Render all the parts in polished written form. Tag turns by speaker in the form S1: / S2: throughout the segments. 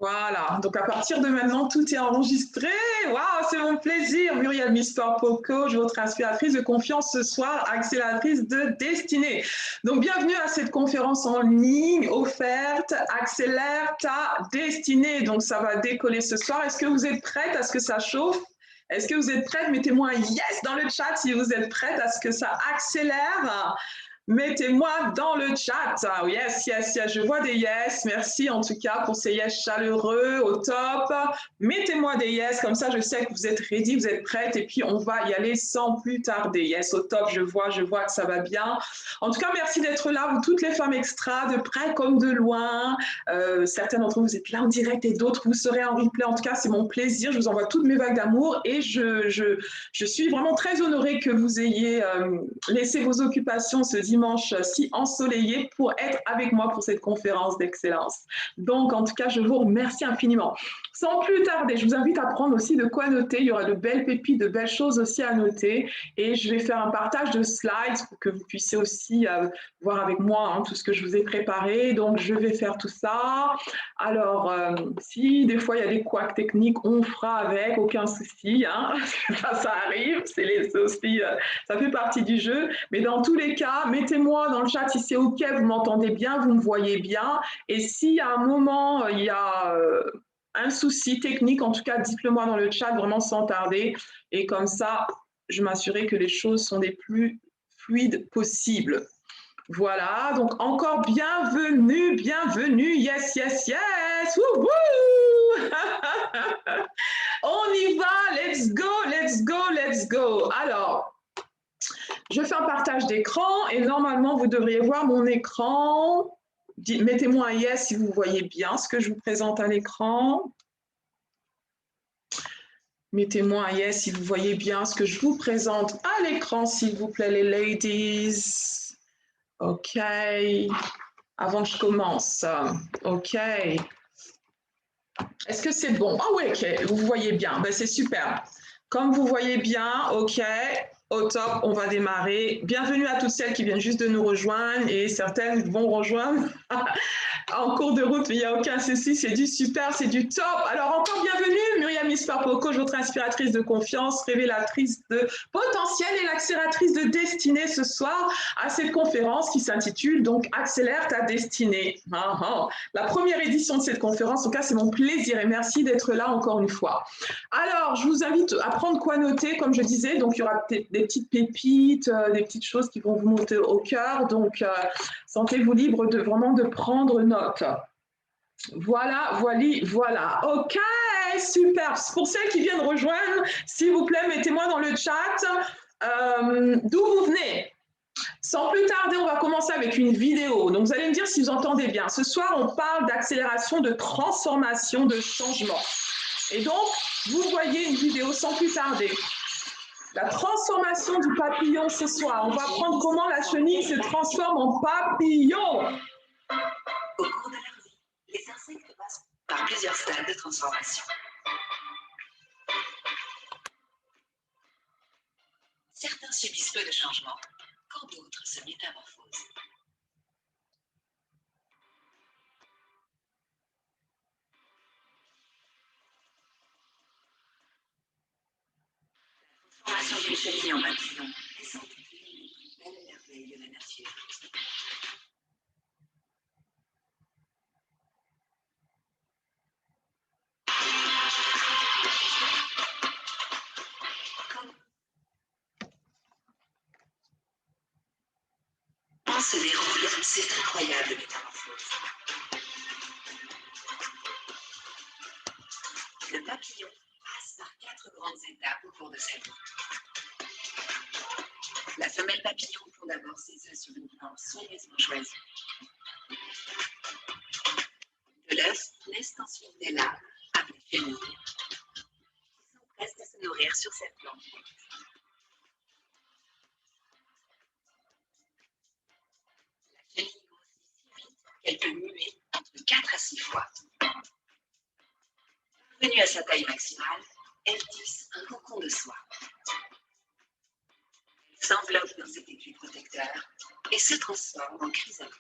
S1: Voilà, donc à partir de maintenant, tout est enregistré. Waouh, c'est mon plaisir. Muriel Miss-Purple Coach, votre inspiratrice de confiance ce soir, accélératrice de destinée. Donc, bienvenue à cette conférence en ligne offerte. Accélère ta destinée. Donc, ça va décoller ce soir. Est-ce que vous êtes prête à ce que ça chauffe? Est-ce que vous êtes prête? Mettez-moi un yes dans le chat si vous êtes prête à ce que ça accélère. Mettez-moi dans le chat. Oh, yes, yes, yes. Je vois des yes. Merci en tout cas pour ces yes chaleureux au top. Mettez-moi des yes. Comme ça, je sais que vous êtes ready, vous êtes prêtes. Et puis, on va y aller sans plus tarder. Yes, au top. Je vois que ça va bien. En tout cas, merci d'être là. Vous, toutes les femmes extra, de près comme de loin. Certains d'entre vous êtes là en direct et d'autres, vous serez en replay. En tout cas, c'est mon plaisir. Je vous envoie toutes mes vagues d'amour. Et je suis vraiment très honorée que vous ayez laissé vos occupations ce dimanche si ensoleillé pour être avec moi pour cette conférence d'excellence. Donc, en tout cas, je vous remercie infiniment. Sans plus tarder, je vous invite à prendre aussi de quoi noter. Il y aura de belles pépites, de belles choses aussi à noter. Et je vais faire un partage de slides pour que vous puissiez aussi voir avec moi tout ce que je vous ai préparé. Donc, je vais faire tout ça. Alors, si des fois il y a des couacs techniques, on fera avec, aucun souci. Ça arrive, c'est aussi, ça fait partie du jeu. Mais dans tous les cas, mettez-moi dans le chat si c'est OK, vous m'entendez bien, vous me voyez bien. Et si à un moment, il y a un souci technique, en tout cas, dites-le moi dans le chat vraiment sans tarder. Et comme ça, je m'assurerai que les choses sont les plus fluides possibles. Voilà, donc encore bienvenue, bienvenue, yes, yes, yes, wouhou. On y va, let's go, let's go, let's go. Alors, je fais un partage d'écran et normalement, vous devriez voir mon écran. Mettez-moi un yes si vous voyez bien ce que je vous présente à l'écran. Mettez-moi un yes si vous voyez bien ce que je vous présente à l'écran, s'il vous plaît, les ladies. OK. Avant que je commence. OK. Est-ce que c'est bon? Ah oui, OK. Vous voyez bien. Ben, c'est super. Comme vous voyez bien, OK. Au top, on va démarrer. Bienvenue à toutes celles qui viennent juste de nous rejoindre et certaines vont rejoindre en cours de route, mais il n'y a aucun souci, c'est du super, c'est du top. Alors encore bienvenue, Muriel Miss-Purple Coach, votre inspiratrice de confiance, révélatrice de potentiel et l'accélératrice de destinée ce soir à cette conférence qui s'intitule donc Accélère ta destinée. La première édition de cette conférence, en tout cas c'est mon plaisir et merci d'être là encore une fois. Alors je vous invite à prendre quoi noter, comme je disais, donc il y aura des petites pépites, des petites choses qui vont vous monter au cœur, donc sentez-vous libre de vraiment de prendre note. Voilà, voilà. OK, super. Pour celles qui viennent rejoindre, s'il vous plaît, mettez-moi dans le chat d'où vous venez. Sans plus tarder, on va commencer avec une vidéo. Donc, vous allez me dire si vous entendez bien. Ce soir, on parle d'accélération, de transformation, de changement. Et donc, vous voyez une vidéo sans plus tarder. La transformation du papillon ce soir. On va apprendre comment la chenille se transforme en papillon.
S2: Au cours de leur vie, les insectes passent par plusieurs stades de transformation. Certains subissent peu de changements, quand d'autres se métamorphosent. La transformation d'une chenille en papillon est sans doute l'une des plus belles merveilles de la nature. Comment se déroule cette incroyable métamorphose? Le papillon passe par 4 grandes étapes au cours de sa vie. La femelle papillon pond d'abord ses œufs sur une plante soigneusement choisie. De l'œuf naissent ensuite des larves, appelées chenilles, qui s'empressent de se nourrir sur cette plante. La chenille grossit si vite qu'elle peut muer entre 4 à 6 fois. Parvenue à sa taille maximale, elle tisse un cocon de soie. Elle s'enveloppe dans cet étui protecteur et se transforme en chrysalide.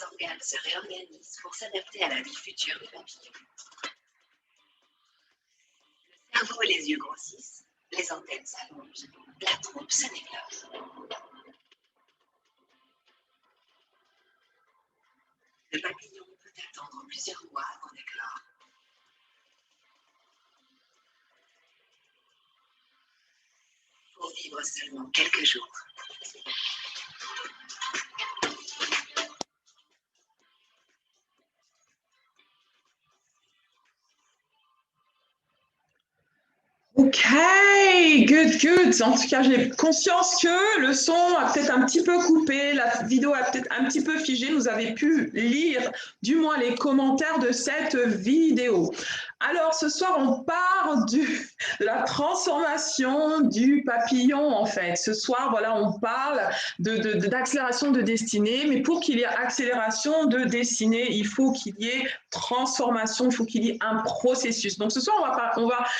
S2: les organes se réorganisent pour s'adapter à la vie future du papillon. Le cerveau et les yeux grossissent, les antennes s'allongent, la trompe se développe. Le papillon peut attendre plusieurs mois avant d'éclore. Pour vivre seulement quelques jours.
S1: Ok, good. En tout cas, j'ai conscience que le son a peut-être un petit peu coupé, la vidéo a peut-être un petit peu figé. Vous avez pu lire du moins les commentaires de cette vidéo. Alors, ce soir, on part de la transformation du papillon, en fait. Ce soir, voilà, on parle d'accélération de destinée, mais pour qu'il y ait accélération de destinée, il faut qu'il y ait transformation, il faut qu'il y ait un processus. Donc, ce soir,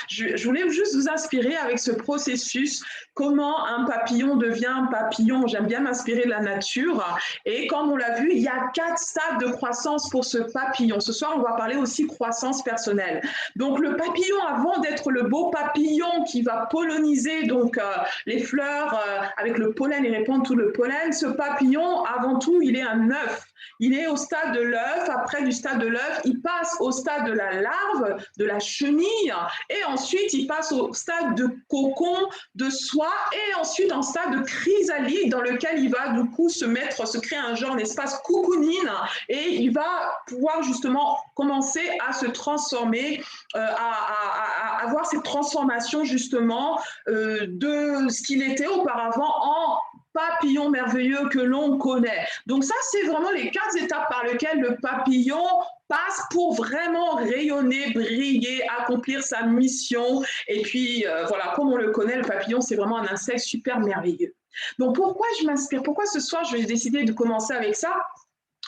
S1: je voulais juste vous inspirer avec ce processus, comment un papillon devient un papillon. J'aime bien m'inspirer de la nature. Et comme on l'a vu, il y a 4 stades de croissance pour ce papillon. Ce soir, on va parler aussi croissance personnelle. Donc, le papillon, avant d'être le beau papillon qui va polliniser donc, les fleurs avec le pollen et répandre tout le pollen, ce papillon, avant tout, il est un œuf. Il est au stade de l'œuf. Après, du stade de l'œuf, il passe au stade de la larve, de la chenille, et ensuite, il passe au stade de cocon, de soie, et ensuite en stade de chrysalide, dans lequel il va du coup se créer un genre d'espace cocooning, et il va pouvoir justement commencer à se transformer, à avoir cette transformation justement de ce qu'il était auparavant en papillon merveilleux que l'on connaît. Donc ça, c'est vraiment les 4 étapes par lesquelles le papillon passe pour vraiment rayonner, briller, accomplir sa mission. Et puis, voilà, comme on le connaît, le papillon, c'est vraiment un insecte super merveilleux. Donc, pourquoi je m'inspire? Pourquoi ce soir, je vais décider de commencer avec ça?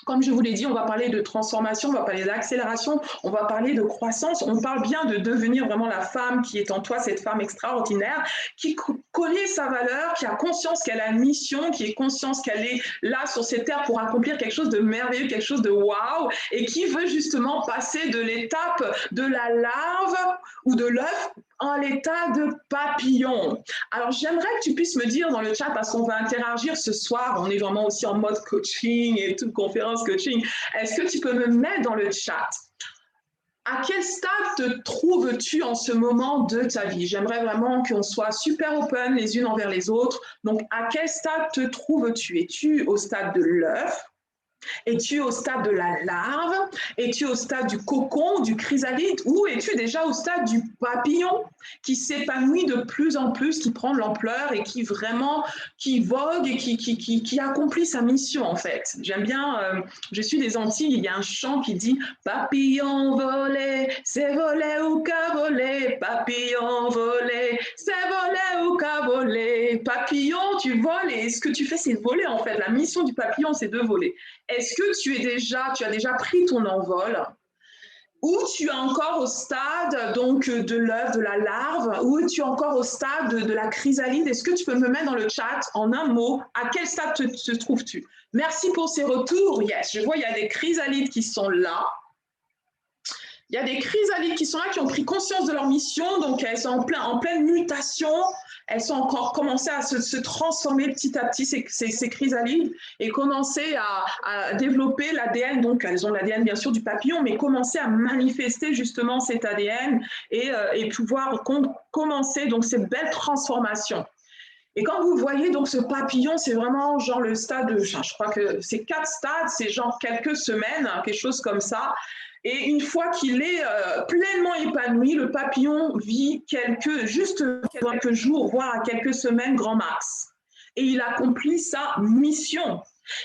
S1: Comme je vous l'ai dit, on va parler de transformation, on va parler d'accélération, on va parler de croissance, on parle bien de devenir vraiment la femme qui est en toi, cette femme extraordinaire, qui connaît sa valeur, qui a conscience qu'elle a une mission, qui est conscience qu'elle est là sur cette terre pour accomplir quelque chose de merveilleux, quelque chose de waouh, et qui veut justement passer de l'étape de la larve ou de l'œuf en l'état de papillon. Alors, j'aimerais que tu puisses me dire dans le chat, parce qu'on va interagir ce soir, on est vraiment aussi en mode coaching et toute conférence coaching, est-ce que tu peux me mettre dans le chat? À quel stade te trouves-tu en ce moment de ta vie? J'aimerais vraiment qu'on soit super open les unes envers les autres. Donc, à quel stade te trouves-tu? Es-tu au stade de l'œuf? Es-tu au stade de la larve? Es-tu au stade du cocon, du chrysalide? Ou es-tu déjà au stade du papillon qui s'épanouit de plus en plus, qui prend de l'ampleur et qui vraiment, qui vogue et qui accomplit sa mission en fait? J'aime bien, je suis des Antilles, il y a un chant qui dit « Papillon volé, c'est volé ou qu'a volé, papillon volé, c'est volé ou qu'a volé. Papillon, tu voles et ce que tu fais c'est voler en fait. La mission du papillon c'est de voler. » Est-ce que tu as déjà pris ton envol ou tu es encore au stade donc, de l'œuf, de la larve, ou tu es encore au stade de la chrysalide? Est-ce que tu peux me mettre dans le chat en un mot, à quel stade te trouves-tu? Merci pour ces retours. Yes, je vois il y a des chrysalides qui sont là. Il y a des chrysalides qui sont là, qui ont pris conscience de leur mission, donc elles sont en pleine mutation, elles sont encore commencées à se transformer petit à petit, ces chrysalides, et commencer à développer l'ADN, donc elles ont l'ADN bien sûr du papillon, mais commencer à manifester justement cet ADN et pouvoir commencer donc cette belle transformation. Et quand vous voyez donc ce papillon, c'est vraiment genre le stade, je crois que c'est 4 stades, c'est genre quelques semaines, quelque chose comme ça. Et une fois qu'il est pleinement épanoui, le papillon vit juste quelques jours, voire à quelques semaines grand max. Et il accomplit sa mission.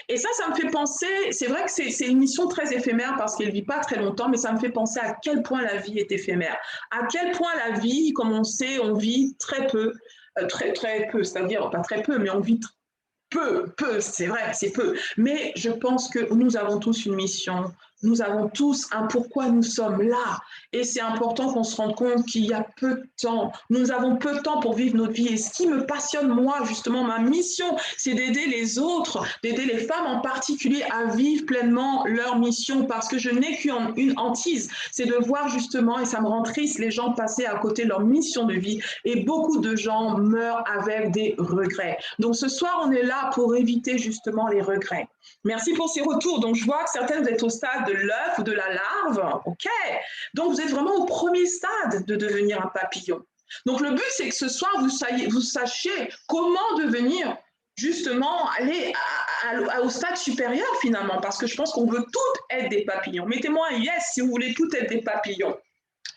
S1: Et ça me fait penser, c'est vrai que c'est une mission très éphémère parce qu'elle ne vit pas très longtemps, mais ça me fait penser à quel point la vie est éphémère. À quel point la vie, comme on sait, on vit très peu, très peu, c'est-à-dire pas très peu, mais on vit peu, c'est vrai, c'est peu. Mais je pense que nous avons tous une mission nous avons tous un pourquoi nous sommes là. Et c'est important qu'on se rende compte qu'il y a peu de temps. Nous avons peu de temps pour vivre notre vie. Et ce qui me passionne, moi, justement, ma mission, c'est d'aider les autres, d'aider les femmes en particulier à vivre pleinement leur mission, parce que je n'ai qu'une hantise, c'est de voir justement, et ça me rend triste, les gens passer à côté de leur mission de vie. Et beaucoup de gens meurent avec des regrets. Donc ce soir, on est là pour éviter justement les regrets. Merci pour ces retours. Donc, je vois que certaines, vous êtes au stade de l'œuf ou de la larve. OK. Donc, vous êtes vraiment au premier stade de devenir un papillon. Donc, le but, c'est que ce soir, vous sachiez comment devenir, justement, aller au stade supérieur, finalement, parce que je pense qu'on veut toutes être des papillons. Mettez-moi un yes si vous voulez toutes être des papillons.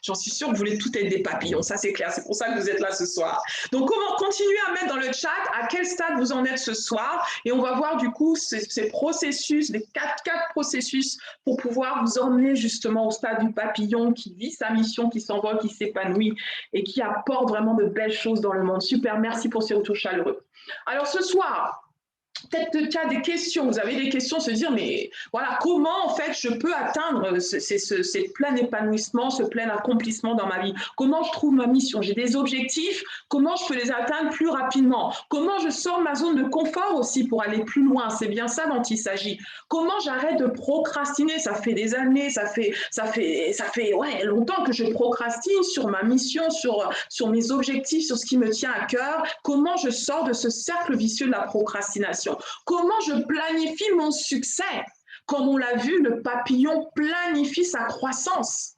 S1: J'en suis sûre que vous voulez tout être des papillons, ça c'est clair, c'est pour ça que vous êtes là ce soir. Donc, comment continuer à mettre dans le chat à quel stade vous en êtes ce soir, et on va voir du coup ces processus, les quatre processus pour pouvoir vous emmener justement au stade du papillon qui vit sa mission, qui s'envole, qui s'épanouit et qui apporte vraiment de belles choses dans le monde. Super, merci pour ces retours chaleureux. Alors ce soir, peut-être qu'il y a des questions, vous avez des questions, se dire, mais voilà, comment en fait je peux atteindre ce plein épanouissement, ce plein accomplissement dans ma vie? Comment je trouve ma mission? J'ai des objectifs, comment je peux les atteindre plus rapidement? Comment je sors de ma zone de confort aussi pour aller plus loin? C'est bien ça dont il s'agit. Comment j'arrête de procrastiner? Ça fait des années, ça fait ouais, longtemps que je procrastine sur ma mission, sur mes objectifs, sur ce qui me tient à cœur. Comment je sors de ce cercle vicieux de la procrastination? Comment je planifie mon succès? Comme on l'a vu, le papillon planifie sa croissance.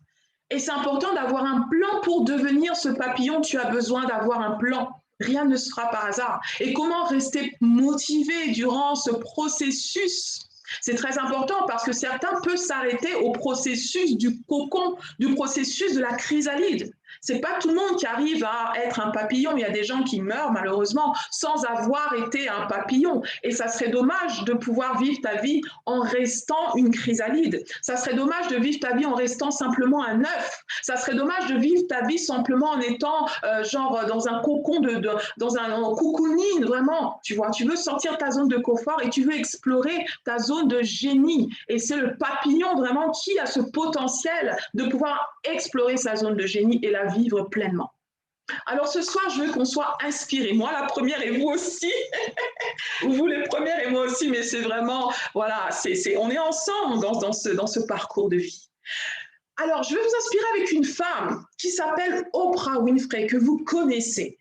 S1: Et c'est important d'avoir un plan pour devenir ce papillon. Tu as besoin d'avoir un plan. Rien ne se fera par hasard. Et comment rester motivé durant ce processus? C'est très important parce que certains peuvent s'arrêter au processus du cocon, du processus de la chrysalide. C'est pas tout le monde qui arrive à être un papillon. Il y a des gens qui meurent malheureusement sans avoir été un papillon. Et ça serait dommage de pouvoir vivre ta vie en restant une chrysalide. Ça serait dommage de vivre ta vie en restant simplement un œuf. Ça serait dommage de vivre ta vie simplement en étant genre dans un cocon, dans un cocooning, vraiment. Tu vois, tu veux sortir de ta zone de confort et tu veux explorer ta zone de génie. Et c'est le papillon vraiment qui a ce potentiel de pouvoir explorer sa zone de génie et la vivre pleinement. Alors ce soir, je veux qu'on soit inspirés. Moi, la première et vous aussi. Vous les premières et moi aussi, mais c'est vraiment, voilà, on est ensemble dans ce parcours de vie. Alors, je vais vous inspirer avec une femme qui s'appelle Oprah Winfrey, que vous connaissez.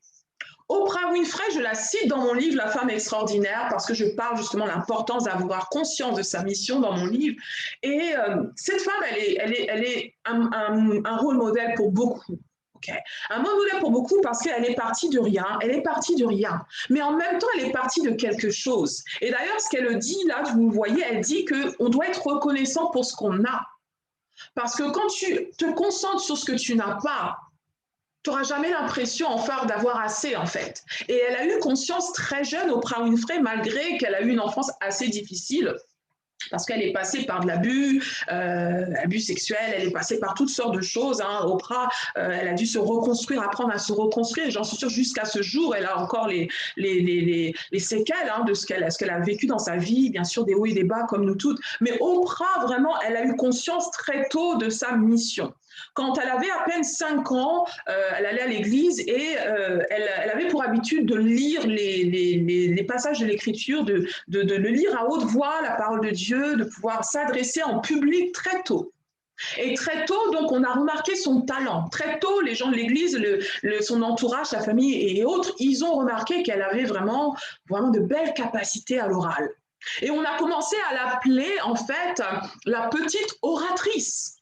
S1: Oprah Winfrey, je la cite dans mon livre « La femme extraordinaire » parce que je parle justement de l'importance d'avoir conscience de sa mission dans mon livre. Et cette femme, elle est un rôle modèle pour beaucoup. Okay. Un rôle modèle pour beaucoup parce qu'elle est partie de rien, elle est partie de rien. Mais en même temps, elle est partie de quelque chose. Et d'ailleurs, ce qu'elle dit là, vous voyez, elle dit qu'on doit être reconnaissant pour ce qu'on a. Parce que quand tu te concentres sur ce que tu n'as pas, tu n'auras jamais l'impression enfin d'avoir assez en fait. Et elle a eu conscience très jeune, Oprah Winfrey, malgré qu'elle a eu une enfance assez difficile, parce qu'elle est passée par de l'abus, abus sexuel, elle est passée par toutes sortes de choses. Hein. Oprah, elle a dû se reconstruire, apprendre à se reconstruire. Et j'en suis sûre, jusqu'à ce jour, elle a encore les séquelles hein, de ce qu'elle a vécu dans sa vie, bien sûr, des hauts et des bas comme nous toutes. Mais Oprah, vraiment, elle a eu conscience très tôt de sa mission. Quand elle avait à peine 5 ans, elle allait à l'église et elle avait pour habitude de lire les passages de l'Écriture, de le lire à haute voix, la parole de Dieu, de pouvoir s'adresser en public très tôt. Et très tôt, donc, on a remarqué son talent. Très tôt, les gens de l'église, son entourage, sa famille et autres, ils ont remarqué qu'elle avait vraiment de belles capacités à l'oral. Et on a commencé à l'appeler, en fait, la petite oratrice.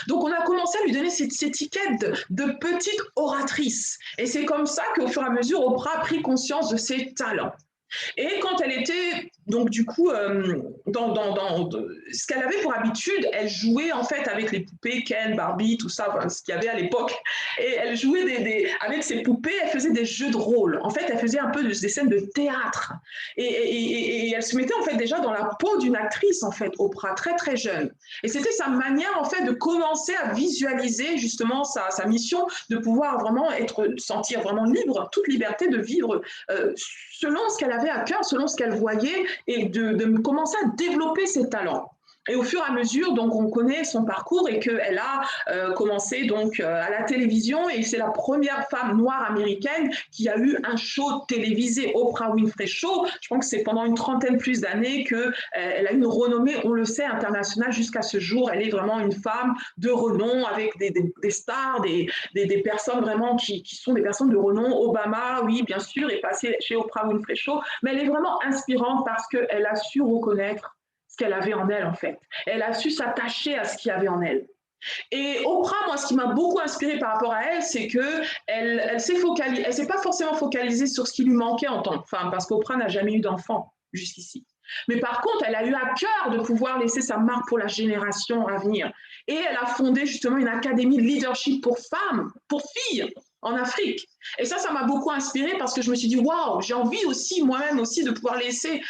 S1: Donc, on a commencé à lui donner cette étiquette de petite oratrice. Et c'est comme ça qu'au fur et à mesure, Oprah a pris conscience de ses talents. Et quand elle était, donc du coup, ce qu'elle avait pour habitude, elle jouait en fait avec les poupées Ken, Barbie, tout ça, enfin, ce qu'il y avait à l'époque. Et elle jouait avec ses poupées, elle faisait des jeux de rôle. En fait, elle faisait un peu des scènes de théâtre. Et elle se mettait en fait déjà dans la peau d'une actrice, en fait, Oprah, très très jeune. Et c'était sa manière en fait de commencer à visualiser justement sa mission, de pouvoir vraiment sentir vraiment libre, toute liberté de vivre selon ce qu'elle avait à cœur, selon ce qu'elle voyait, et de commencer à développer ses talents. Et au fur et à mesure, donc, on connaît son parcours et qu'elle a commencé donc, à la télévision et c'est la première femme noire américaine qui a eu un show télévisé, Oprah Winfrey Show. Je pense que c'est pendant une trentaine plus d'années qu'elle a une renommée, on le sait, internationale jusqu'à ce jour. Elle est vraiment une femme de renom avec des stars, des personnes vraiment qui sont des personnes de renom. Obama, oui, bien sûr, est passé chez Oprah Winfrey Show, mais elle est vraiment inspirante parce qu'elle a su reconnaître ce qu'elle avait en elle, en fait. Elle a su s'attacher à ce qu'il y avait en elle. Et Oprah, moi, ce qui m'a beaucoup inspirée par rapport à elle, c'est qu'elle elle s'est pas forcément focalisée sur ce qui lui manquait en tant que femme, parce qu'Oprah n'a jamais eu d'enfant jusqu'ici. Mais par contre, elle a eu à cœur de pouvoir laisser sa marque pour la génération à venir. Et elle a fondé justement une académie de leadership pour femmes, pour filles en Afrique. Et ça m'a beaucoup inspirée parce que je me suis dit, waouh, j'ai envie aussi, moi-même aussi, de pouvoir laisser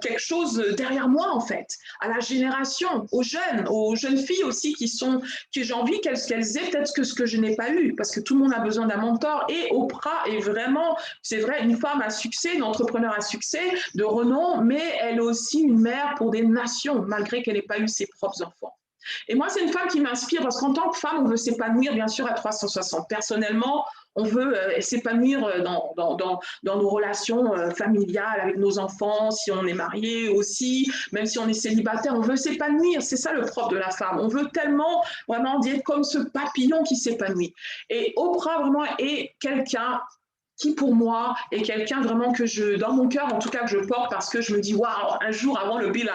S1: quelque chose derrière moi, en fait, à la génération, aux jeunes filles aussi que j'ai envie qu'elles aient peut-être ce que je n'ai pas eu, parce que tout le monde a besoin d'un mentor. Et Oprah est vraiment, c'est vrai, une femme à succès, une entrepreneur à succès, de renom, mais elle est aussi une mère pour des nations, malgré qu'elle n'ait pas eu ses propres enfants. Et moi, c'est une femme qui m'inspire parce qu'en tant que femme, on veut s'épanouir, bien sûr, à 360. Personnellement, on veut s'épanouir dans nos relations familiales avec nos enfants, si on est marié aussi, même si on est célibataire, on veut s'épanouir. C'est ça le propre de la femme. On veut tellement vraiment être comme ce papillon qui s'épanouit. Et Oprah vraiment est quelqu'un qui pour moi est quelqu'un vraiment dans mon cœur en tout cas que je porte parce que je me dis waouh, un jour avant le bilan.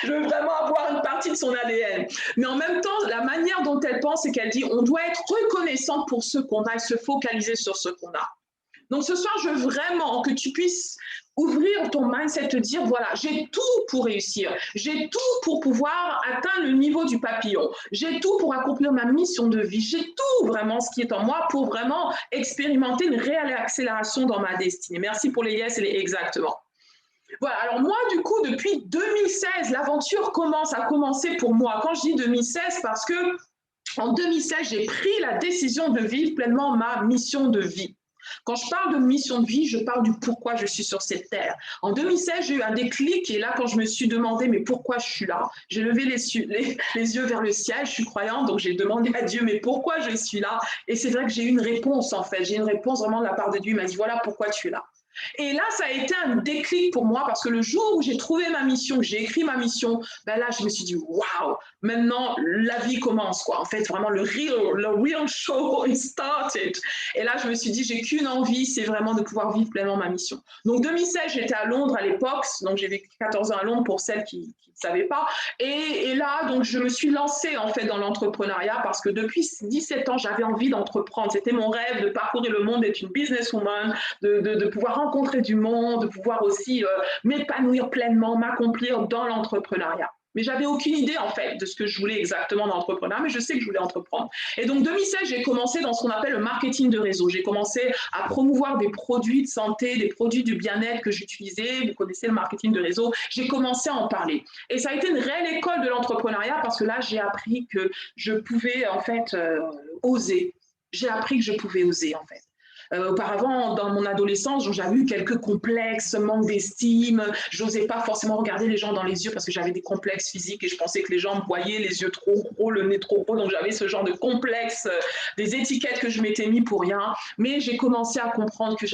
S1: Je veux vraiment avoir une partie de son ADN. Mais en même temps, la manière dont elle pense, c'est qu'elle dit on doit être reconnaissante pour ce qu'on a et se focaliser sur ce qu'on a. Donc ce soir, je veux vraiment que tu puisses ouvrir ton mindset, te dire voilà, j'ai tout pour réussir, j'ai tout pour pouvoir atteindre le niveau du papillon, j'ai tout pour accomplir ma mission de vie, j'ai tout vraiment ce qui est en moi pour vraiment expérimenter une réelle accélération dans ma destinée. Merci pour les yes et les exactement. Voilà, alors moi, du coup, depuis 2016, l'aventure a commencé pour moi. Quand je dis 2016, parce que en 2016, j'ai pris la décision de vivre pleinement ma mission de vie. Quand je parle de mission de vie, je parle du pourquoi je suis sur cette terre. En 2016, j'ai eu un déclic et là, quand je me suis demandé mais pourquoi je suis là, j'ai levé les yeux vers le ciel, je suis croyante, donc j'ai demandé à Dieu mais pourquoi je suis là. Et c'est vrai que j'ai eu une réponse en fait, j'ai une réponse vraiment de la part de Dieu, il m'a dit voilà pourquoi tu es là. Et là, ça a été un déclic pour moi parce que le jour où j'ai trouvé ma mission, que j'ai écrit ma mission, ben là, je me suis dit, waouh, maintenant, la vie commence, quoi. En fait, vraiment, le real show is started. Et là, je me suis dit, j'ai qu'une envie, c'est vraiment de pouvoir vivre pleinement ma mission. Donc, 2016, j'étais à Londres à l'époque. Donc, j'ai vécu 14 ans à Londres pour celles qui ne savaient pas. Et là, donc, je me suis lancée, en fait, dans l'entrepreneuriat parce que depuis 17 ans, j'avais envie d'entreprendre. C'était mon rêve de parcourir le monde, d'être une businesswoman, de pouvoir rencontrer du monde, de pouvoir aussi m'épanouir pleinement, m'accomplir dans l'entrepreneuriat. Mais j'avais aucune idée en fait de ce que je voulais exactement dans l'entrepreneuriat, mais je sais que je voulais entreprendre. Et donc 2016, j'ai commencé dans ce qu'on appelle le marketing de réseau. J'ai commencé à promouvoir des produits de santé, des produits du bien-être que j'utilisais. Vous connaissez le marketing de réseau. J'ai commencé à en parler. Et ça a été une réelle école de l'entrepreneuriat parce que là, j'ai appris que je pouvais en fait oser. J'ai appris que je pouvais oser en fait. Auparavant, dans mon adolescence, j'avais eu quelques complexes, manque d'estime. J'osais pas forcément regarder les gens dans les yeux parce que j'avais des complexes physiques et je pensais que les gens me voyaient les yeux trop gros, le nez trop gros. Donc j'avais ce genre de complexes, des étiquettes que je m'étais mis pour rien. Mais j'ai commencé à comprendre que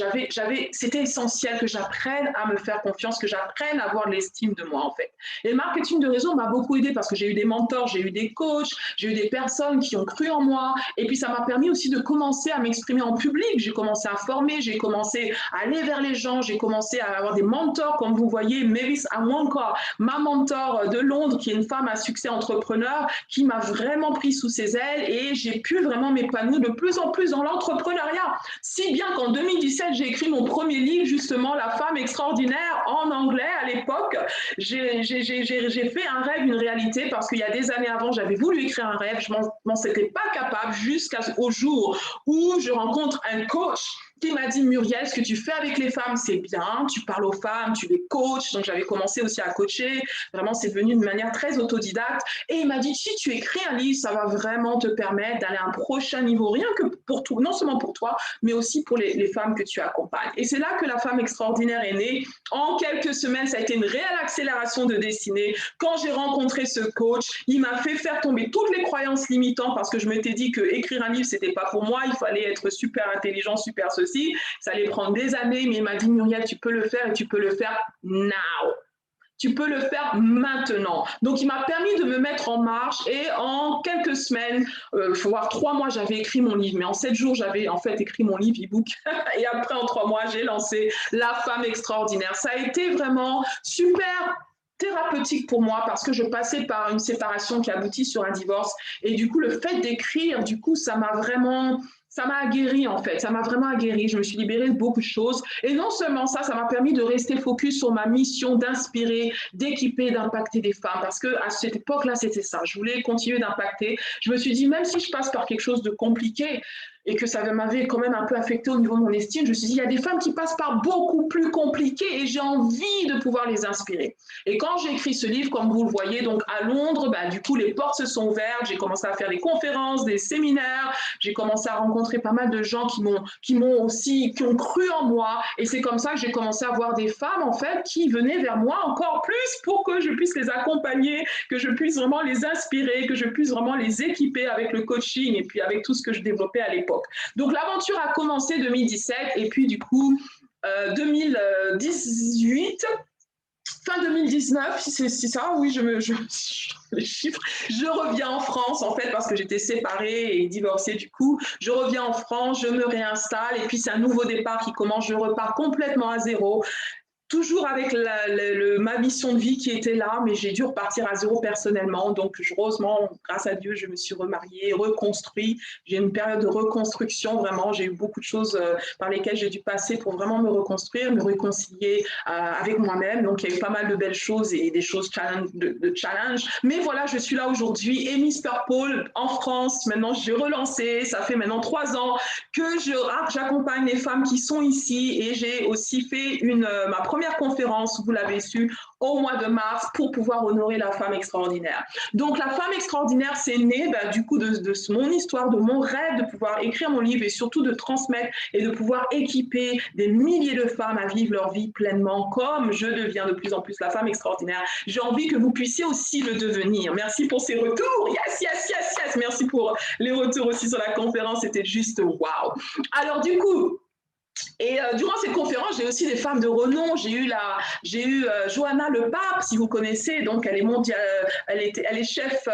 S1: c'était essentiel que j'apprenne à me faire confiance, que j'apprenne à avoir l'estime de moi en fait. Et le marketing de réseau m'a beaucoup aidé parce que j'ai eu des mentors, j'ai eu des coachs, j'ai eu des personnes qui ont cru en moi. Et puis ça m'a permis aussi de commencer à m'exprimer en public. J'ai commencé à former, j'ai commencé à aller vers les gens, j'ai commencé à avoir des mentors, comme vous voyez, Mavis Awanka, ma mentor de Londres, qui est une femme à succès entrepreneur, qui m'a vraiment pris sous ses ailes et j'ai pu vraiment m'épanouir de plus en plus dans l'entrepreneuriat. Si bien qu'en 2017, j'ai écrit mon premier livre, justement, La femme extraordinaire, en anglais à l'époque. J'ai fait un rêve, une réalité, parce qu'il y a des années avant, j'avais voulu écrire un rêve, je m'en étais pas capable jusqu'au jour où je rencontre un coach qui m'a dit, Muriel, ce que tu fais avec les femmes, c'est bien, tu parles aux femmes, tu les coaches, donc j'avais commencé aussi à coacher, vraiment c'est venu de manière très autodidacte, et il m'a dit, si tu écris un livre, ça va vraiment te permettre d'aller à un prochain niveau, rien que pour toi, non seulement pour toi, mais aussi pour les femmes que tu accompagnes. Et c'est là que la femme extraordinaire est née. En quelques semaines, ça a été une réelle accélération de destinée. Quand j'ai rencontré ce coach, il m'a fait faire tomber toutes les croyances limitantes parce que je m'étais dit que écrire un livre, c'était pas pour moi, il fallait être super intelligent, super ceci, ça allait prendre des années, mais il m'a dit, Muriel, tu peux le faire et tu peux le faire now. Tu peux le faire maintenant. Donc, il m'a permis de me mettre en marche et en quelques semaines, voire 3 mois, j'avais écrit mon livre. Mais en 7 jours, j'avais en fait écrit mon livre e-book. Et après, en 3 mois, j'ai lancé La Femme Extraordinaire. Ça a été vraiment super thérapeutique pour moi parce que je passais par une séparation qui aboutit sur un divorce. Et du coup, le fait d'écrire, du coup, ça m'a aguerri en fait, ça m'a vraiment aguerri, je me suis libérée de beaucoup de choses et non seulement ça, ça m'a permis de rester focus sur ma mission d'inspirer, d'équiper, d'impacter des femmes parce que à cette époque-là, c'était ça, je voulais continuer d'impacter, je me suis dit même si je passe par quelque chose de compliqué et que ça m'avait quand même un peu affecté au niveau de mon estime, je me suis dit il y a des femmes qui passent par beaucoup plus compliqué et j'ai envie de pouvoir les inspirer. Et quand j'ai écrit ce livre, comme vous le voyez, donc à Londres, du coup les portes se sont ouvertes, j'ai commencé à faire des conférences, des séminaires, j'ai commencé à rencontrer pas mal de gens qui ont cru en moi et c'est comme ça que j'ai commencé à voir des femmes en fait qui venaient vers moi encore plus pour que je puisse les accompagner, que je puisse vraiment les inspirer, que je puisse vraiment les équiper avec le coaching et puis avec tout ce que je développais à l'époque. Donc l'aventure a commencé 2017 et puis du coup 2018 fin 2019, c'est ça, oui, les chiffres. Je reviens en France, en fait, parce que j'étais séparée et divorcée, du coup. Je reviens en France, je me réinstalle, et puis c'est un nouveau départ qui commence. Je repars complètement à zéro. Toujours avec ma mission de vie qui était là, mais j'ai dû repartir à zéro personnellement. Donc, heureusement, grâce à Dieu, je me suis remariée, reconstruite. J'ai une période de reconstruction, vraiment. J'ai eu beaucoup de choses par lesquelles j'ai dû passer pour vraiment me reconstruire, me réconcilier avec moi-même. Donc, il y a eu pas mal de belles choses et des choses de challenge. Mais voilà, je suis là aujourd'hui. Et Miss Purple en France, maintenant, j'ai relancé. Ça fait maintenant 3 ans que j'accompagne les femmes qui sont ici. Et j'ai aussi fait ma première conférence, vous l'avez su, au mois de mars pour pouvoir honorer la femme extraordinaire. Donc, la femme extraordinaire, c'est né du coup de mon histoire, de mon rêve de pouvoir écrire mon livre et surtout de transmettre et de pouvoir équiper des milliers de femmes à vivre leur vie pleinement comme je deviens de plus en plus la femme extraordinaire. J'ai envie que vous puissiez aussi le devenir. Merci pour ces retours. Yes, yes, yes, yes. Merci pour les retours aussi sur la conférence. C'était juste wow. Alors, du coup, et durant cette conférence, j'ai aussi des femmes de renom. J'ai eu Johanna Le Pape, si vous connaissez. Donc, elle est mondiale, elle est chef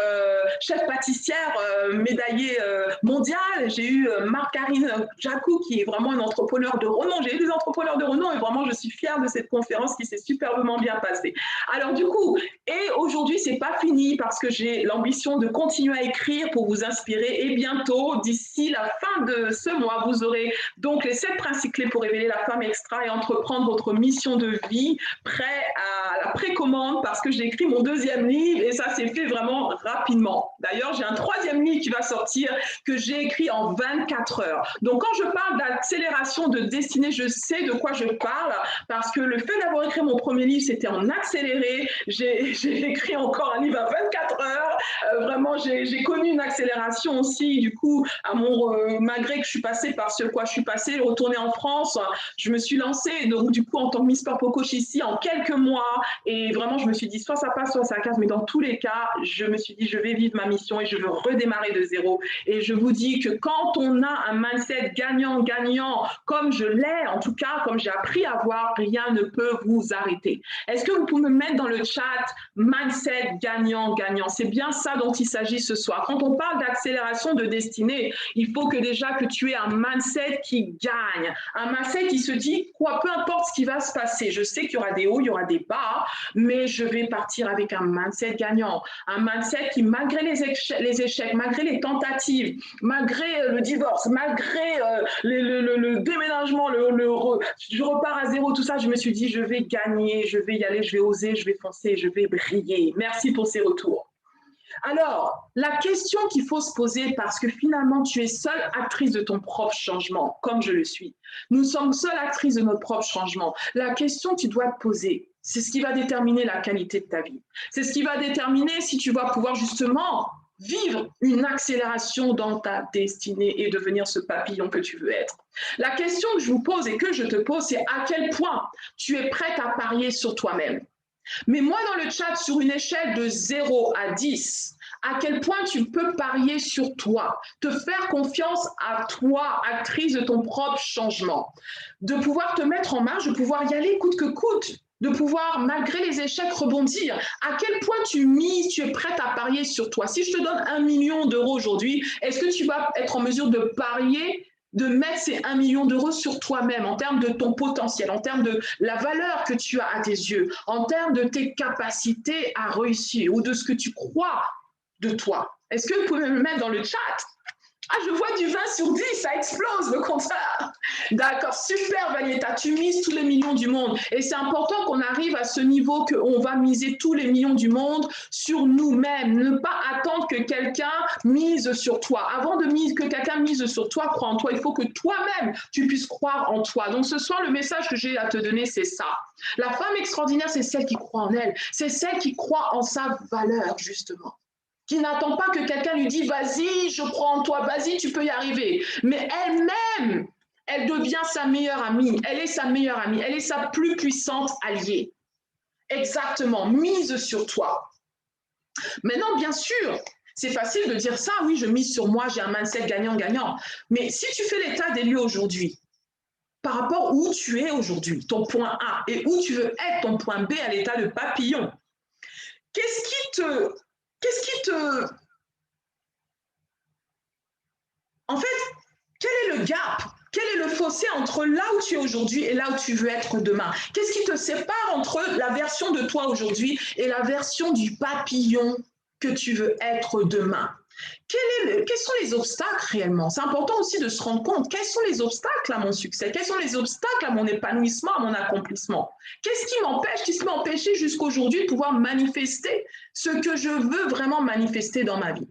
S1: pâtissière médaillée mondiale. J'ai eu Marc-Karine Jacou, qui est vraiment une entrepreneur de renom. J'ai eu des entrepreneurs de renom et vraiment, je suis fière de cette conférence qui s'est superbement bien passée. Alors, du coup, et aujourd'hui, c'est pas fini parce que j'ai l'ambition de continuer à écrire pour vous inspirer. Et bientôt, d'ici la fin de ce mois, vous aurez donc les 7 principes clés pour révéler la femme extra et entreprendre votre mission de vie, prêt à la précommande parce que j'ai écrit mon 2e livre et ça s'est fait vraiment rapidement. D'ailleurs, j'ai un 3e livre qui va sortir que j'ai écrit en 24 heures. Donc, quand je parle d'accélération de destinée, je sais de quoi je parle parce que le fait d'avoir écrit mon 1er livre, c'était en accéléré. J'ai écrit encore un livre à 24 heures. Vraiment, j'ai connu une accélération aussi. Du coup, malgré que je suis passée par ce quoi je suis passée, retourner en France, je me suis lancée, donc du coup en tant que Miss Purple Coach ici en quelques mois et vraiment je me suis dit soit ça passe, soit ça casse, mais dans tous les cas, je me suis dit je vais vivre ma mission et je veux redémarrer de zéro et je vous dis que quand on a un mindset gagnant-gagnant comme je l'ai, en tout cas comme j'ai appris à avoir, rien ne peut vous arrêter. Est-ce que vous pouvez me mettre dans le chat mindset gagnant-gagnant? C'est bien ça dont il s'agit ce soir. Quand on parle d'accélération de destinée, il faut que déjà que tu aies un mindset qui gagne, un mindset qui se dit quoi, peu importe ce qui va se passer, je sais qu'il y aura des hauts, il y aura des bas, mais je vais partir avec un mindset gagnant, un mindset qui malgré les échecs, malgré les tentatives, malgré le divorce, malgré le déménagement, je repars à zéro, tout ça, je me suis dit je vais gagner, je vais y aller, je vais oser, je vais foncer, je vais briller. Merci pour ces retours. Alors, la question qu'il faut se poser, parce que finalement, tu es seule actrice de ton propre changement, comme je le suis. Nous sommes seules actrices de notre propre changement. La question que tu dois te poser, c'est ce qui va déterminer la qualité de ta vie. C'est ce qui va déterminer si tu vas pouvoir justement vivre une accélération dans ta destinée et devenir ce papillon que tu veux être. La question que je vous pose et que je te pose, c'est à quel point tu es prête à parier sur toi-même. Mais moi, dans le chat, sur une échelle de 0 à 10, à quel point tu peux parier sur toi, te faire confiance à toi, actrice de ton propre changement, de pouvoir te mettre en marche, de pouvoir y aller coûte que coûte, de pouvoir, malgré les échecs, rebondir. À quel point tu mises, tu es prête à parier sur toi. Si je te donne 1 million d'euros aujourd'hui, est-ce que tu vas être en mesure de parier, de mettre ces 1 million d'euros sur toi-même en termes de ton potentiel, en termes de la valeur que tu as à tes yeux, en termes de tes capacités à réussir ou de ce que tu crois de toi? Est-ce que vous pouvez me mettre dans le chat? Ah, je vois du 20 sur 10, ça explose le compteur. D'accord, super Valietta, tu mises tous les millions du monde. Et c'est important qu'on arrive à ce niveau qu'on va miser tous les millions du monde sur nous-mêmes. Ne pas attendre que quelqu'un mise sur toi. Avant que quelqu'un mise sur toi, crois en toi. Il faut que toi-même, tu puisses croire en toi. Donc ce soir, le message que j'ai à te donner, c'est ça. La femme extraordinaire, c'est celle qui croit en elle. C'est celle qui croit en sa valeur, justement, qui n'attend pas que quelqu'un lui dise « Vas-y, je crois en toi, vas-y, tu peux y arriver ». Mais elle-même, elle devient sa meilleure amie. Elle est sa meilleure amie. Elle est sa plus puissante alliée. Exactement, mise sur toi. Maintenant, bien sûr, c'est facile de dire ça. Oui, je mise sur moi, j'ai un mindset gagnant-gagnant. Mais si tu fais l'état des lieux aujourd'hui, par rapport où tu es aujourd'hui, ton point A, et où tu veux être, ton point B, à l'état de papillon, qu'est-ce qui te... En fait, quel est le gap? Quel est le fossé entre là où tu es aujourd'hui et là où tu veux être demain? Qu'est-ce qui te sépare entre la version de toi aujourd'hui et la version du papillon que tu veux être demain? Quels sont les obstacles réellement? C'est important aussi de se rendre compte. Quels sont les obstacles à mon succès? Quels sont les obstacles à mon épanouissement, à mon accomplissement? Qu'est-ce qui m'empêche, qu'est-ce qui m'a empêché jusqu'aujourd'hui de pouvoir manifester ce que je veux vraiment manifester dans ma vie?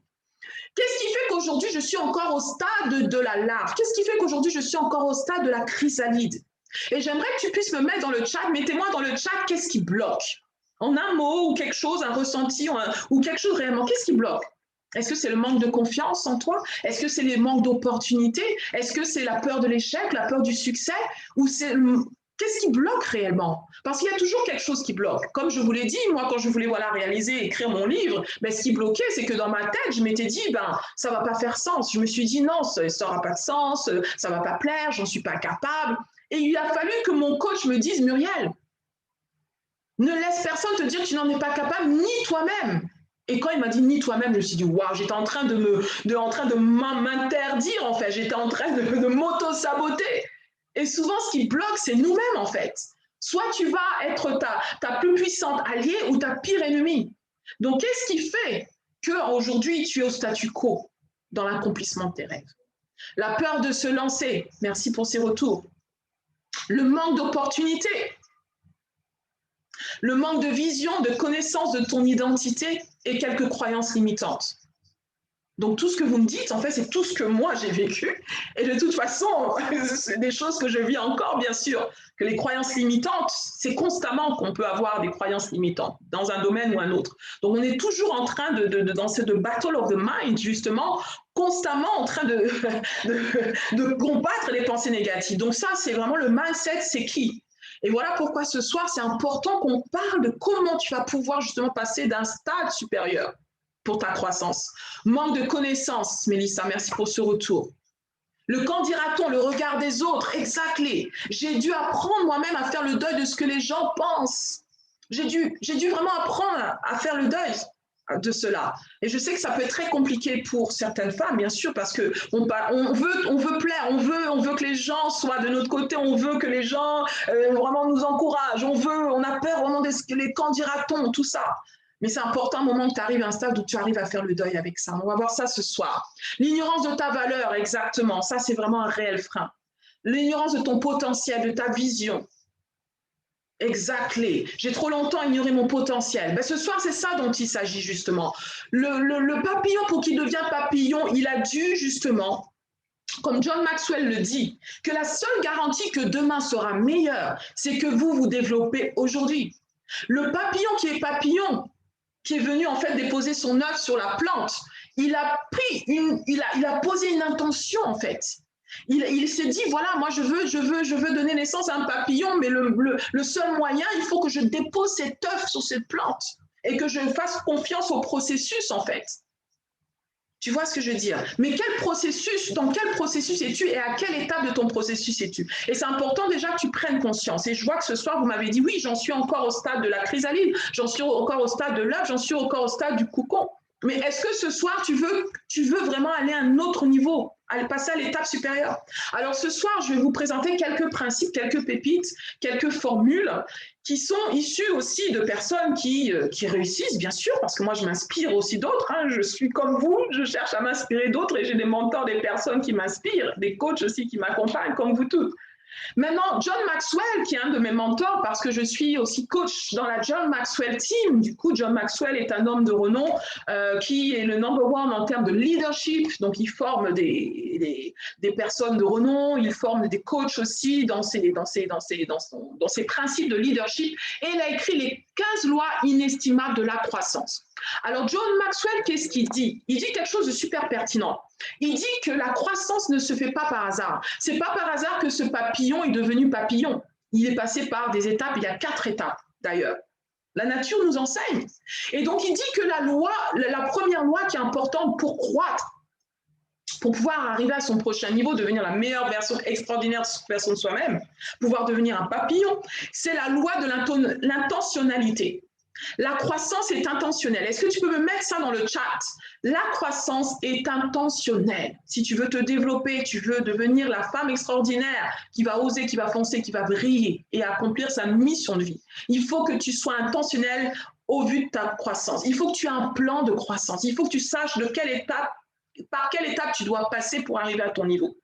S1: Qu'est-ce qui fait qu'aujourd'hui, je suis encore au stade de la larve? Qu'est-ce qui fait qu'aujourd'hui, je suis encore au stade de la chrysalide? Et j'aimerais que tu puisses me mettre dans le chat, mettez-moi dans le chat, qu'est-ce qui bloque? En un mot ou quelque chose, un ressenti ou quelque chose réellement, qu'est-ce qui bloque? Est-ce que c'est le manque de confiance en toi? Est-ce que c'est les manques d'opportunités? Est-ce que c'est la peur de l'échec, la peur du succès? Ou c'est qu'est-ce qui bloque réellement? Parce qu'il y a toujours quelque chose qui bloque. Comme je vous l'ai dit, moi, quand je voulais réaliser, écrire mon livre, ce qui bloquait, c'est que dans ma tête, je m'étais dit, ça ne va pas faire sens. Je me suis dit, non, ça n'aura pas de sens, ça ne va pas plaire, j'en suis pas capable. Et il a fallu que mon coach me dise, Muriel, ne laisse personne te dire que tu n'en es pas capable, ni toi-même. Et quand il m'a dit ni toi-même, je me suis dit waouh, j'étais en train de m'interdire en fait, j'étais en train de m'auto-saboter. Et souvent, ce qui bloque, c'est nous-mêmes en fait. Soit tu vas être ta plus puissante alliée ou ta pire ennemie. Donc, qu'est-ce qui fait qu'aujourd'hui, tu es au statu quo dans l'accomplissement de tes rêves? La peur de se lancer, merci pour ces retours. Le manque d'opportunités. Le manque de vision, de connaissance de ton identité et quelques croyances limitantes. Donc, tout ce que vous me dites, en fait, c'est tout ce que moi, j'ai vécu. Et de toute façon, c'est des choses que je vis encore, bien sûr, que les croyances limitantes, c'est constamment qu'on peut avoir des croyances limitantes dans un domaine ou un autre. Donc, on est toujours en train dans cette battle of the mind, justement, constamment en train de combattre les pensées négatives. Donc, ça, c'est vraiment le mindset, c'est qui? Et voilà pourquoi ce soir, c'est important qu'on parle de comment tu vas pouvoir justement passer d'un stade supérieur pour ta croissance. Manque de connaissances, Mélissa, merci pour ce retour. Le quand dira-t-on, le regard des autres, exactly. J'ai dû apprendre moi-même à faire le deuil de ce que les gens pensent. J'ai dû vraiment apprendre à faire le deuil de cela. Et je sais que ça peut être très compliqué pour certaines femmes, bien sûr, parce que on veut plaire, on veut que les gens soient de notre côté, on veut que les gens vraiment nous encouragent, on a peur vraiment des quand dira-t-on, tout ça. Mais c'est important, au moment que tu arrives à un stade où tu arrives à faire le deuil avec ça. On va voir ça ce soir. L'ignorance de ta valeur, exactement. Ça, c'est vraiment un réel frein. L'ignorance de ton potentiel, de ta vision. Exactly. J'ai trop longtemps ignoré mon potentiel. Ben, ce soir, c'est ça dont il s'agit justement. Le papillon, pour qu'il devienne papillon, il a dû justement, comme John Maxwell le dit, que la seule garantie que demain sera meilleur, c'est que vous vous développez aujourd'hui. Le papillon qui est papillon, qui est venu en fait déposer son œuf sur la plante, il a posé une intention en fait. Il s'est dit, voilà, moi je veux donner naissance à un papillon, mais le seul moyen, il faut que je dépose cet œuf sur cette plante et que je fasse confiance au processus en fait. Tu vois ce que je veux dire? Mais quel processus, dans quel processus es-tu et à quelle étape de ton processus es-tu? Et c'est important déjà que tu prennes conscience. Et je vois que ce soir, vous m'avez dit, oui, j'en suis encore au stade de la chrysalide, j'en suis encore au stade de l'œuf, j'en suis encore au stade du cocon. Mais est-ce que ce soir, tu veux vraiment aller à un autre niveau, aller passer à l'étape supérieure? Alors ce soir, je vais vous présenter quelques principes, quelques pépites, quelques formules qui sont issues aussi de personnes qui réussissent, bien sûr, parce que moi, je m'inspire aussi d'autres. Hein. Je suis comme vous, je cherche à m'inspirer d'autres et j'ai des mentors, des personnes qui m'inspirent, des coachs aussi qui m'accompagnent, comme vous toutes. Maintenant, John Maxwell, qui est un de mes mentors, parce que je suis aussi coach dans la John Maxwell Team. Du coup, John Maxwell est un homme de renom qui est le number one en termes de leadership. Donc, il forme des personnes de renom, il forme des coachs aussi dans ses principes de leadership. Et il a écrit les 15 lois inestimables de la croissance. Alors, John Maxwell, qu'est-ce qu'il dit? Il dit quelque chose de super pertinent. Il dit que la croissance ne se fait pas par hasard. Ce n'est pas par hasard que ce papillon est devenu papillon. Il est passé par des étapes, il y a 4 étapes d'ailleurs. La nature nous enseigne. Et donc, il dit que la première loi qui est importante pour croître, pour pouvoir arriver à son prochain niveau, devenir la meilleure version, extraordinaire version de soi-même, pouvoir devenir un papillon, c'est la loi de l'intentionnalité. La croissance est intentionnelle. Est-ce que tu peux me mettre ça dans le chat? La croissance est intentionnelle. Si tu veux te développer, tu veux devenir la femme extraordinaire qui va oser, qui va foncer, qui va briller et accomplir sa mission de vie, il faut que tu sois intentionnel au vu de ta croissance. Il faut que tu aies un plan de croissance. Il faut que tu saches par quelle étape tu dois passer pour arriver à ton niveau.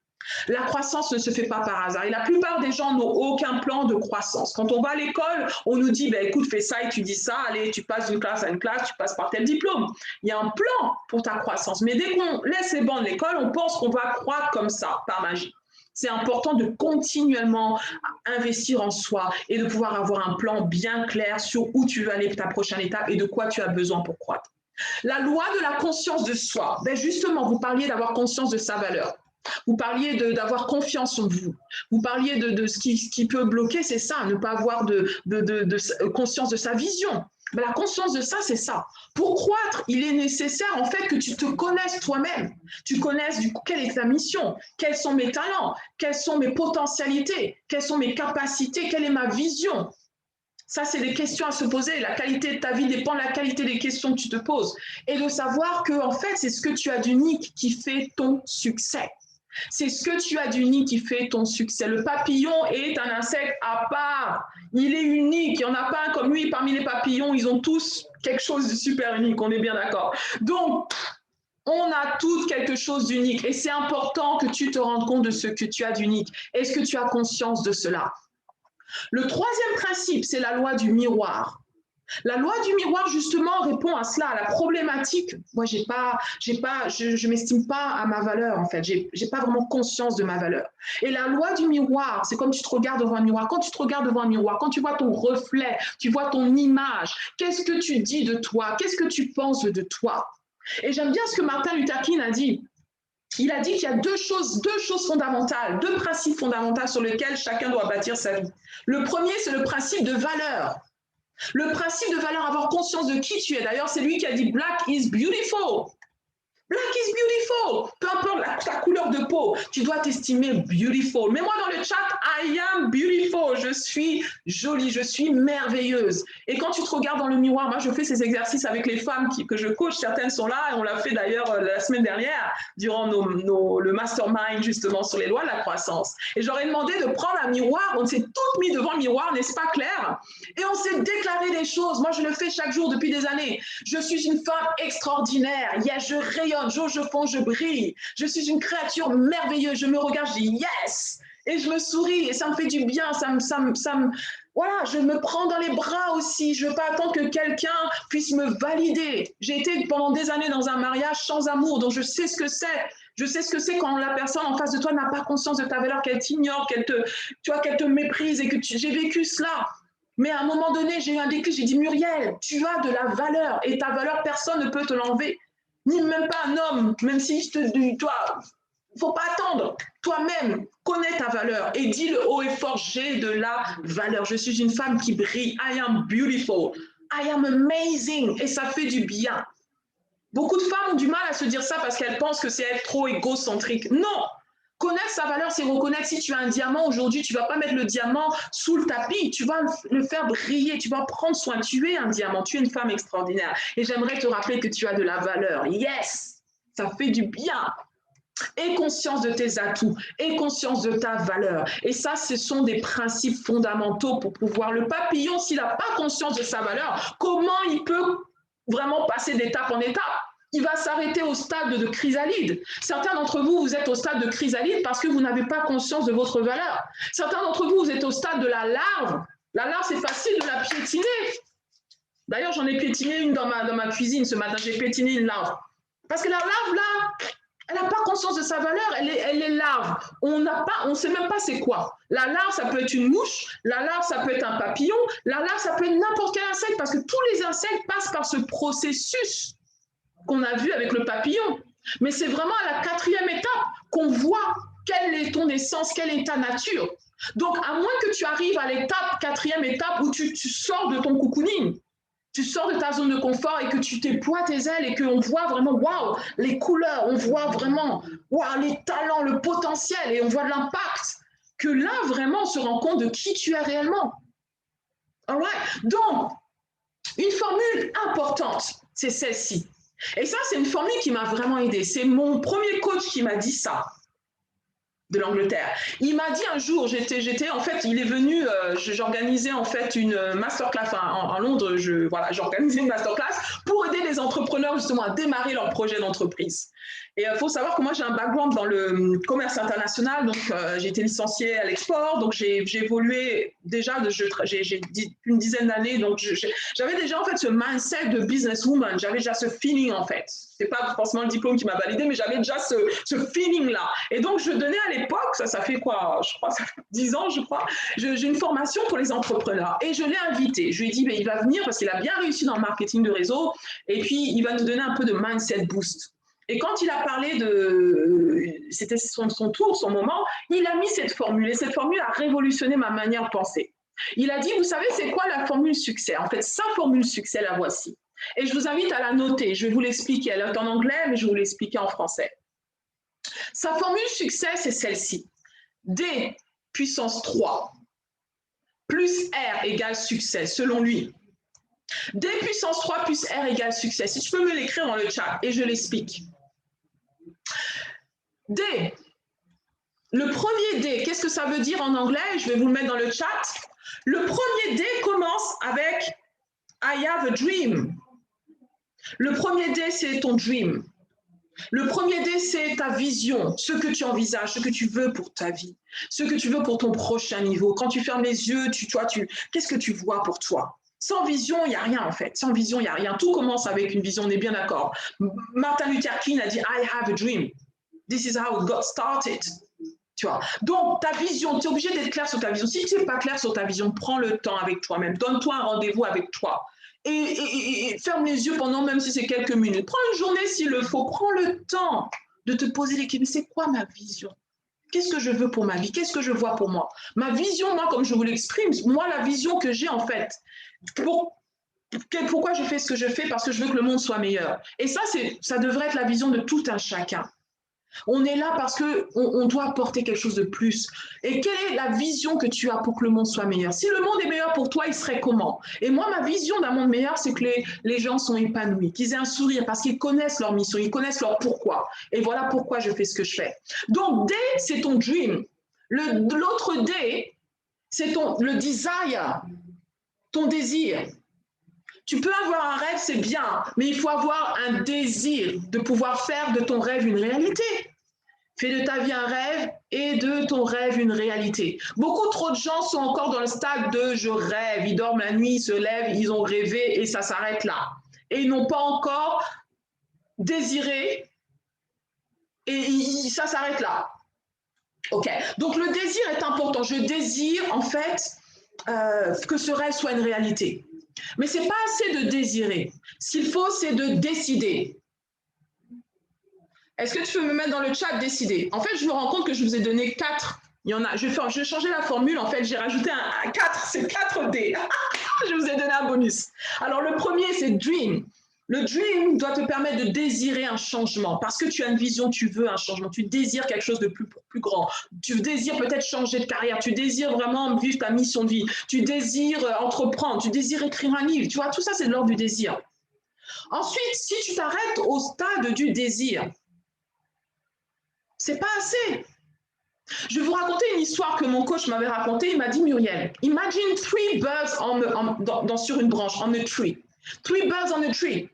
S1: La croissance ne se fait pas par hasard. Et la plupart des gens n'ont aucun plan de croissance. Quand on va à l'école, on nous dit, ben, écoute, fais ça, étudie ça, allez, tu passes d'une classe à une classe, tu passes par tel diplôme. Il y a un plan pour ta croissance. Mais dès qu'on laisse les bancs de l'école, on pense qu'on va croître comme ça, par magie. C'est important de continuellement investir en soi et de pouvoir avoir un plan bien clair sur où tu veux aller pour ta prochaine étape et de quoi tu as besoin pour croître. La loi de la conscience de soi. Ben justement, vous parliez d'avoir conscience de sa valeur. Vous parliez d'avoir confiance en vous. Vous parliez de ce qui peut bloquer, c'est ça, ne pas avoir de conscience de sa vision. Mais la conscience de ça, c'est ça. Pour croître, il est nécessaire en fait que tu te connaisses toi-même. Tu connaisses du coup quelle est ta mission, quels sont mes talents, quelles sont mes potentialités, quelles sont mes capacités, quelle est ma vision. Ça, c'est des questions à se poser. La qualité de ta vie dépend de la qualité des questions que tu te poses. Et de savoir que, en fait, c'est ce que tu as d'unique qui fait ton succès. C'est ce que tu as d'unique qui fait ton succès. Le papillon est un insecte à part. Il est unique. Il n'y en a pas un comme lui. Parmi les papillons, ils ont tous quelque chose de super unique. On est bien d'accord. Donc, on a tous quelque chose d'unique. Et c'est important que tu te rendes compte de ce que tu as d'unique. Est-ce que tu as conscience de cela? Le troisième principe, c'est la loi du miroir. La loi du miroir, justement, répond à cela, à la problématique. Moi, je m'estime pas à ma valeur, en fait. J'ai pas vraiment conscience de ma valeur. Et la loi du miroir, c'est comme tu te regardes devant un miroir. Quand tu te regardes devant un miroir, quand tu vois ton reflet, tu vois ton image, qu'est-ce que tu dis de toi? Qu'est-ce que tu penses de toi? Et j'aime bien ce que Martin Luther King a dit. Il a dit qu'il y a deux choses fondamentales, deux principes fondamentaux sur lesquels chacun doit bâtir sa vie. Le premier, c'est le principe de valeur. Le principe de valeur, avoir conscience de qui tu es. D'ailleurs, c'est lui qui a dit « Black is beautiful ». Black is beautiful. Peu importe ta couleur de peau, tu dois t'estimer beautiful. Mets-moi dans le chat, I am beautiful. Je suis jolie, je suis merveilleuse. Et quand tu te regardes dans le miroir, moi, je fais ces exercices avec les femmes que je coach. Certaines sont là et on l'a fait d'ailleurs la semaine dernière durant le mastermind justement sur les lois de la croissance. Et j'aurais demandé de prendre un miroir. On s'est toutes mis devant le miroir, n'est-ce pas Claire? Et on s'est déclaré des choses. Moi, je le fais chaque jour depuis des années. Je suis une femme extraordinaire. Je rayonne. Je fonce, je brille. Je suis une créature merveilleuse. Je me regarde, je dis yes. Et je me souris et ça me fait du bien. Voilà, je me prends dans les bras aussi. Je ne veux pas attendre que quelqu'un puisse me valider. J'ai été pendant des années dans un mariage sans amour, donc je sais ce que c'est. Je sais ce que c'est quand la personne en face de toi n'a pas conscience de ta valeur, qu'elle t'ignore, qu'elle te méprise et que j'ai vécu cela. Mais à un moment donné, j'ai eu un déclic, j'ai dit Muriel, tu as de la valeur et ta valeur, personne ne peut te l'enlever. Ni même pas un homme, même si je te dis, toi, il ne faut pas attendre. Toi-même, connais ta valeur et dis le haut et fort, j'ai de la valeur. Je suis une femme qui brille. I am beautiful. I am amazing. Et ça fait du bien. Beaucoup de femmes ont du mal à se dire ça parce qu'elles pensent que c'est être trop égocentrique. Non. Connaître sa valeur, c'est reconnaître si tu as un diamant aujourd'hui, tu ne vas pas mettre le diamant sous le tapis, tu vas le faire briller, tu vas prendre soin. Tu es un diamant, tu es une femme extraordinaire. Et j'aimerais te rappeler que tu as de la valeur. Yes, ça fait du bien. Aie conscience de tes atouts, aie conscience de ta valeur. Et ça, ce sont des principes fondamentaux pour pouvoir. Le papillon, s'il n'a pas conscience de sa valeur, comment il peut vraiment passer d'étape en étape? Il va s'arrêter au stade de chrysalide. Certains d'entre vous, vous êtes au stade de chrysalide parce que vous n'avez pas conscience de votre valeur. Certains d'entre vous, vous êtes au stade de la larve. La larve, c'est facile de la piétiner. D'ailleurs, j'en ai piétiné une dans ma cuisine ce matin. J'ai piétiné une larve. Parce que la larve, là, elle n'a pas conscience de sa valeur, elle est larve. On ne sait même pas c'est quoi. La larve, ça peut être une mouche, la larve, ça peut être un papillon, la larve, ça peut être n'importe quel insecte, parce que tous les insectes passent par ce processus qu'on a vu avec le papillon. Mais c'est vraiment à la 4e étape qu'on voit quelle est ton essence, quelle est ta nature. Donc, à moins que tu arrives à l'étape, 4e étape, où tu sors de ton cocooning, tu sors de ta zone de confort et que tu déploies tes ailes et qu'on voit vraiment, waouh, les couleurs, on voit vraiment, waouh, les talents, le potentiel et on voit de l'impact, que là, vraiment, on se rend compte de qui tu es réellement. All right? Donc, une formule importante, c'est celle-ci. Et ça, c'est une formule qui m'a vraiment aidée. C'est mon premier coach qui m'a dit ça, de l'Angleterre. Il m'a dit un jour, en fait, il est venu, j'organisais en fait une masterclass en Londres, j'organisais une masterclass pour aider les entrepreneurs justement à démarrer leur projet d'entreprise. Et il faut savoir que moi, j'ai un background dans le commerce international, donc j'ai été licenciée à l'export, donc j'ai évolué déjà, j'ai une dizaine d'années, donc j'avais déjà en fait ce mindset de businesswoman, j'avais déjà ce feeling en fait. C'est pas forcément le diplôme qui m'a validé, mais j'avais déjà ce feeling-là. Et donc, je donnais à l'époque, ça fait quoi, je crois, ça fait 10 ans, je crois, j'ai une formation pour les entrepreneurs. Et je l'ai invité. Je lui ai dit, il va venir parce qu'il a bien réussi dans le marketing de réseau. Et puis, il va nous donner un peu de mindset boost. Et quand il a parlé c'était son tour, son moment, il a mis cette formule. Et cette formule a révolutionné ma manière de penser. Il a dit, vous savez, c'est quoi la formule succès? En fait, sa formule succès, la voici. Et je vous invite à la noter. Je vais vous l'expliquer. Elle est en anglais, mais je vais vous l'expliquer en français. Sa formule succès, c'est celle-ci. D puissance 3 plus R égale succès, selon lui. D puissance 3 plus R égale succès. Si tu peux me l'écrire dans le chat, et je l'explique. D. Le premier D, qu'est-ce que ça veut dire en anglais? Je vais vous le mettre dans le chat. Le premier D commence avec I have a dream. Le premier D, c'est ton dream. Le premier D, c'est ta vision, ce que tu envisages, ce que tu veux pour ta vie, ce que tu veux pour ton prochain niveau. Quand tu fermes les yeux, qu'est-ce que tu vois pour toi? Sans vision, il n'y a rien en fait. Sans vision, il n'y a rien. Tout commence avec une vision, on est bien d'accord. Martin Luther King a dit « I have a dream. This is how it got started. » Tu vois. Donc, ta vision, tu es obligé d'être clair sur ta vision. Si tu n'es pas clair sur ta vision, prends le temps avec toi-même. Donne-toi un rendez-vous avec toi. Et ferme les yeux pendant, même si c'est quelques minutes. Prends une journée s'il le faut. Prends le temps de te poser les questions. C'est quoi ma vision? Qu'est-ce que je veux pour ma vie? Qu'est-ce que je vois pour moi? Ma vision, moi, comme je vous l'exprime, moi, la vision que j'ai, en fait, pourquoi je fais ce que je fais? Parce que je veux que le monde soit meilleur. Et ça devrait être la vision de tout un chacun. On est là parce qu'on doit apporter quelque chose de plus. Et quelle est la vision que tu as pour que le monde soit meilleur? Si le monde est meilleur pour toi, il serait comment? Et moi, ma vision d'un monde meilleur, c'est que les gens sont épanouis, qu'ils aient un sourire parce qu'ils connaissent leur mission, ils connaissent leur pourquoi. Et voilà pourquoi je fais ce que je fais. Donc, D, c'est ton dream. L'autre D, c'est le desire, ton désir. Tu peux avoir un rêve, c'est bien, mais il faut avoir un désir de pouvoir faire de ton rêve une réalité. Fais de ta vie un rêve et de ton rêve une réalité. Beaucoup trop de gens sont encore dans le stade de je rêve. Ils dorment la nuit, ils se lèvent, ils ont rêvé et ça s'arrête là. Et ils n'ont pas encore désiré et ça s'arrête là. Ok, donc le désir est important. Je désire en fait que ce rêve soit une réalité. Mais ce n'est pas assez de désirer. Ce qu'il faut, c'est de décider. Est-ce que tu peux me mettre dans le chat décider? En fait, je me rends compte que je vous ai donné 4. Il y en a. Je vais changer la formule. En fait, j'ai rajouté un 4. C'est 4D. Je vous ai donné un bonus. Alors, le premier, c'est dream. Le dream doit te permettre de désirer un changement parce que tu as une vision, tu veux un changement, tu désires quelque chose de plus grand. Tu désires peut-être changer de carrière, tu désires vraiment vivre ta mission de vie, tu désires entreprendre, tu désires écrire un livre. Tu vois, tout ça, c'est de l'ordre du désir. Ensuite, si tu t'arrêtes au stade du désir, c'est pas assez. Je vais vous raconter une histoire que mon coach m'avait racontée. Il m'a dit, Muriel, imagine 3 birds sur une branche, on a tree. 3 birds on a tree.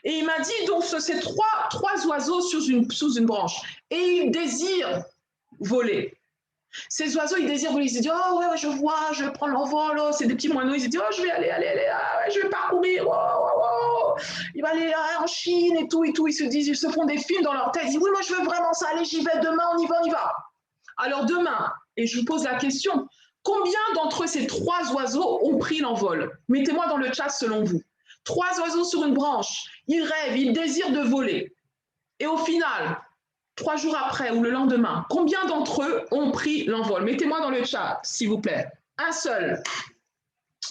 S1: Et il m'a dit, donc, c'est trois oiseaux sous une branche. Et ils désirent voler. Ces oiseaux, ils désirent voler. Ils se disent, oh ouais, je vois, je prends l'envol. Oh, c'est des petits moineaux. Ils se disent, oh, je vais aller, je vais parcourir. Il va aller en Chine et tout. Ils se disent, ils se font des films dans leur tête. Ils disent, oui, moi, je veux vraiment ça. Allez, j'y vais demain, on y va. Alors, demain, et je vous pose la question, combien d'entre ces 3 oiseaux ont pris l'envol? Mettez-moi dans le chat selon vous. 3 oiseaux sur une branche, ils rêvent, ils désirent de voler. Et au final, 3 jours après ou le lendemain, combien d'entre eux ont pris l'envol? Mettez-moi dans le chat, s'il vous plaît. Un seul.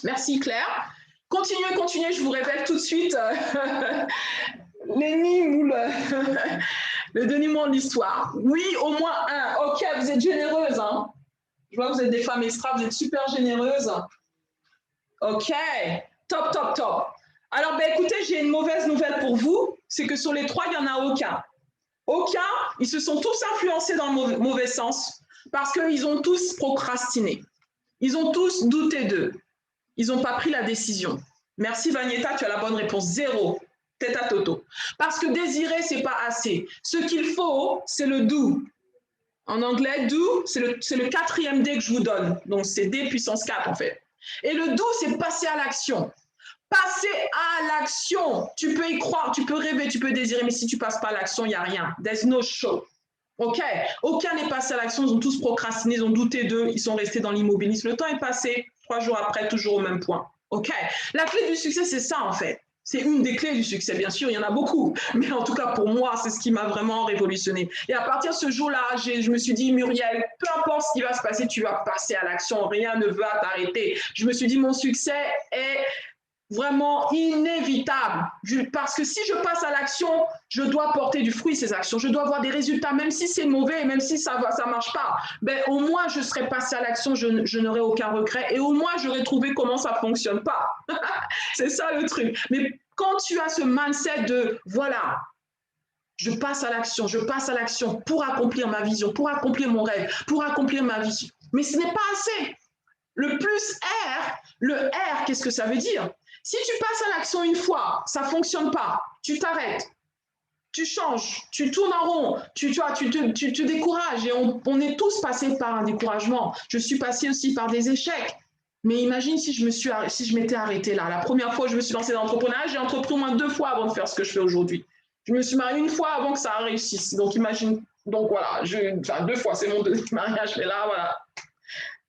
S1: Merci Claire. Continuez, je vous révèle tout de suite l'énigme ou le dénouement de l'histoire. Oui, au moins un. Ok, vous êtes généreuses. Hein? Je vois que vous êtes des femmes extra, vous êtes super généreuses. Ok, top. Alors, écoutez, j'ai une mauvaise nouvelle pour vous, c'est que sur les 3, il n'y en a aucun. Ils se sont tous influencés dans le mauvais sens parce qu'ils ont tous procrastiné. Ils ont tous douté d'eux. Ils n'ont pas pris la décision. Merci Vagnetta, tu as la bonne réponse. 0. Tête à toto. Parce que désirer, ce n'est pas assez. Ce qu'il faut, c'est le do. En anglais, do, c'est le 4e D que je vous donne. Donc, c'est D puissance 4 en fait. Et le do, c'est passer à l'action. Passer à l'action. Tu peux y croire, tu peux rêver, tu peux désirer, mais si tu ne passes pas à l'action, il n'y a rien. There's no show. OK? Aucun n'est passé à l'action, ils ont tous procrastiné, ils ont douté d'eux, ils sont restés dans l'immobilisme. Le temps est passé, 3 jours après, toujours au même point. OK? La clé du succès, c'est ça en fait. C'est une des clés du succès, bien sûr, il y en a beaucoup. Mais en tout cas, pour moi, c'est ce qui m'a vraiment révolutionné. Et à partir de ce jour-là, je me suis dit, Muriel, peu importe ce qui va se passer, tu vas passer à l'action, rien ne va t'arrêter. Je me suis dit, mon succès est vraiment inévitable. Parce que si je passe à l'action, je dois porter du fruit ces actions. Je dois avoir des résultats, même si c'est mauvais, même si ça ne marche pas. Au moins, je serai passé à l'action, je n'aurai aucun regret. Et au moins, j'aurai trouvé comment ça ne fonctionne pas. C'est ça le truc. Mais quand tu as ce mindset de, voilà, je passe à l'action pour accomplir ma vision, pour accomplir mon rêve, pour accomplir ma vision. Mais ce n'est pas assez. Le plus R, le R, qu'est-ce que ça veut dire? Si tu passes à l'action une fois, ça ne fonctionne pas, tu t'arrêtes, tu changes, tu tournes en rond, tu te décourages. Et on est tous passés par un découragement. Je suis passée aussi par des échecs. Mais imagine si je m'étais arrêtée là. La première fois que je me suis lancée dans l'entrepreneuriat, j'ai entrepris au moins 2 fois avant de faire ce que je fais aujourd'hui. Je me suis mariée 1 fois avant que ça réussisse. Donc imagine, donc voilà, 2 fois, c'est mon 2e mariage. Mais là, voilà,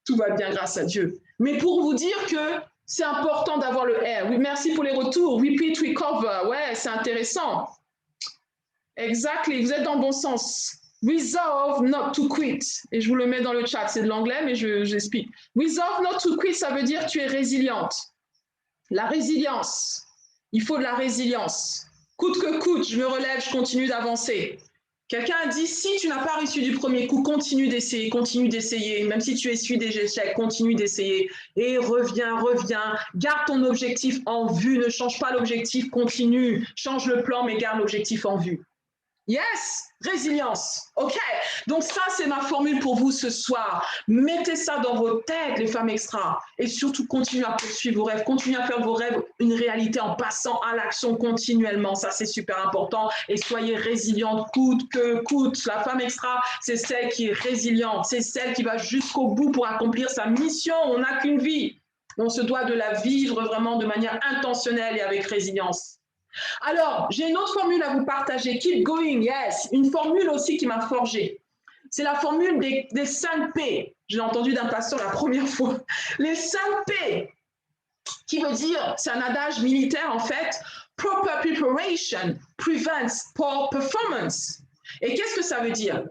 S1: tout va bien grâce à Dieu. Mais pour vous dire que c'est important d'avoir le R. Oui, merci pour les retours. Repeat, recover. Ouais, c'est intéressant. Exactly. Vous êtes dans le bon sens. Resolve not to quit. Et je vous le mets dans le chat. C'est de l'anglais, mais j'explique. Resolve not to quit, ça veut dire que tu es résiliente. La résilience. Il faut de la résilience. Coûte que coûte, je me relève, je continue d'avancer. Quelqu'un a dit, si tu n'as pas réussi du premier coup, continue d'essayer. Même si tu essuies des échecs, continue d'essayer. Et reviens. Garde ton objectif en vue. Ne change pas l'objectif, continue. Change le plan, mais garde l'objectif en vue. Yes, résilience. OK. Donc ça, c'est ma formule pour vous ce soir. Mettez ça dans vos têtes, les femmes extra. Et surtout, continuez à poursuivre vos rêves. Continuez à faire vos rêves une réalité en passant à l'action continuellement. Ça, c'est super important. Et soyez résiliente, coûte que coûte. La femme extra, c'est celle qui est résiliente. C'est celle qui va jusqu'au bout pour accomplir sa mission. On n'a qu'une vie. On se doit de la vivre vraiment de manière intentionnelle et avec résilience. Alors, j'ai une autre formule à vous partager. Keep going, yes. Une formule aussi qui m'a forgée. C'est la formule des 5 P. J'ai entendu d'un pasteur la première fois. Les 5 P, qui veut dire, c'est un adage militaire en fait, proper preparation prevents poor performance. Et qu'est-ce que ça veut dire?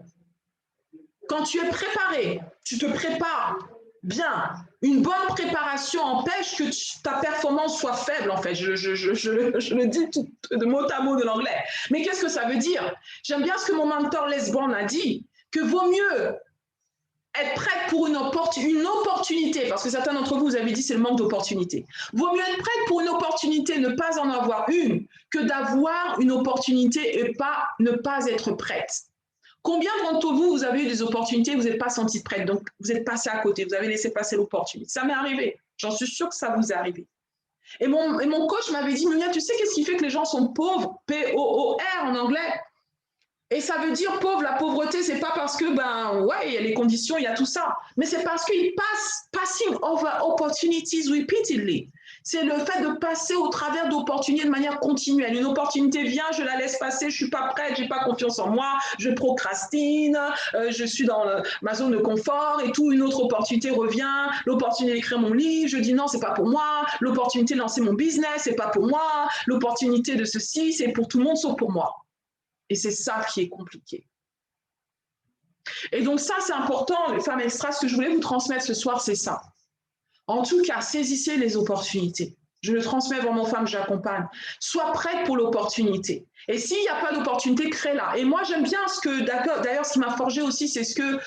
S1: Quand tu es préparé, tu te prépares bien. Une bonne préparation empêche que ta performance soit faible, en fait. Je le dis tout, de mot à mot de l'anglais. Mais qu'est-ce que ça veut dire? J'aime bien ce que mon mentor Les Brown a dit, que vaut mieux être prête pour une opportunité, parce que certains d'entre vous, vous avez dit c'est le manque d'opportunité. Vaut mieux être prête pour une opportunité, ne pas en avoir une, que d'avoir une opportunité et ne pas être prête. Combien d'entre vous, vous avez eu des opportunités, vous n'êtes pas senti prête, donc vous êtes passé à côté, vous avez laissé passer l'opportunité. Ça m'est arrivé, j'en suis sûre que ça vous est arrivé. Et mon coach m'avait dit, Munia, tu sais qu'est-ce qui fait que les gens sont pauvres, P-O-O-R en anglais? Et ça veut dire pauvre, la pauvreté, c'est pas parce que, ouais, il y a les conditions, il y a tout ça, mais c'est parce qu'ils passing over opportunities repeatedly. C'est le fait de passer au travers d'opportunités de manière continuelle. Une opportunité vient, je la laisse passer, je suis pas prête, j'ai pas confiance en moi, je procrastine, je suis dans ma zone de confort et tout. Une autre opportunité revient, l'opportunité d'écrire mon livre, je dis non, c'est pas pour moi. L'opportunité de lancer mon business, c'est pas pour moi. L'opportunité de ceci, c'est pour tout le monde sauf pour moi. Et c'est ça qui est compliqué. Et donc ça, c'est important, les femmes extra, ce que je voulais vous transmettre ce soir, c'est ça. En tout cas, saisissez les opportunités. Je le transmets vraiment aux femmes que j'accompagne. Sois prête pour l'opportunité. Et s'il n'y a pas d'opportunité, crée-la. Et moi, j'aime bien ce que, d'ailleurs, ce qui m'a forgé aussi, c'est ce que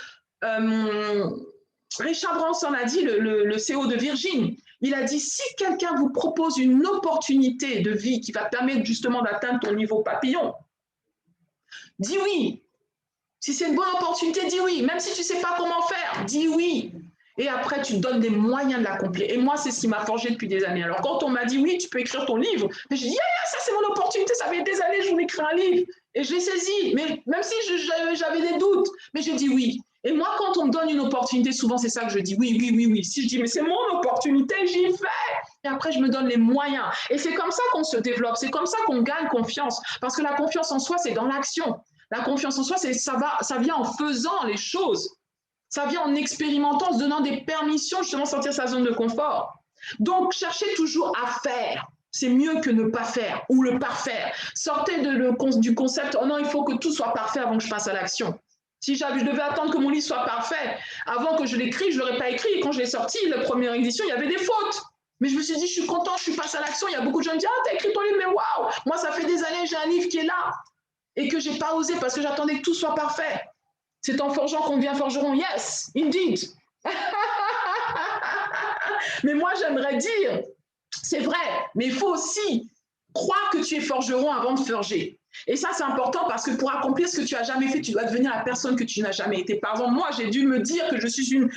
S1: Richard Branson a dit, le CEO de Virgin. Il a dit, si quelqu'un vous propose une opportunité de vie qui va te permettre justement d'atteindre ton niveau papillon, dis oui. Si c'est une bonne opportunité, dis oui. Même si tu ne sais pas comment faire, dis oui. Et après, tu te donnes des moyens de l'accomplir. Et moi, c'est ce qui m'a forgé depuis des années. Alors, quand on m'a dit oui, tu peux écrire ton livre, mais je dis, ça, c'est mon opportunité. Ça fait des années que je voulais écrire un livre. Et je l'ai saisi. Mais même si j'avais des doutes, mais j'ai dit oui. Et moi, quand on me donne une opportunité, souvent, c'est ça que je dis oui, oui, oui, oui. Si je dis, mais c'est mon opportunité, j'y vais. Et après, je me donne les moyens. Et c'est comme ça qu'on se développe. C'est comme ça qu'on gagne confiance. Parce que la confiance en soi, c'est dans l'action. La confiance en soi, ça vient en faisant les choses. Ça vient en expérimentant, en se donnant des permissions, justement, sortir sa zone de confort. Donc, cherchez toujours à faire. C'est mieux que ne pas faire ou le parfaire. Sortez du concept, oh non, il faut que tout soit parfait avant que je passe à l'action. Si je devais attendre que mon livre soit parfait avant que je l'écrive, je ne l'aurais pas écrit. Et quand je l'ai sorti, la première édition, il y avait des fautes. Mais je me suis dit, je suis content, je suis passé à l'action. Il y a beaucoup de gens qui disent, ah, t'as écrit ton livre, mais waouh, moi, ça fait des années, j'ai un livre qui est là et que je n'ai pas osé parce que j'attendais que tout soit parfait. C'est en forgeant qu'on devient forgeron. Yes, indeed. Mais moi, j'aimerais dire, c'est vrai, mais il faut aussi croire que tu es forgeron avant de forger. Et ça, c'est important parce que pour accomplir ce que tu n'as jamais fait, tu dois devenir la personne que tu n'as jamais été. Par exemple, moi, j'ai dû me dire que je suis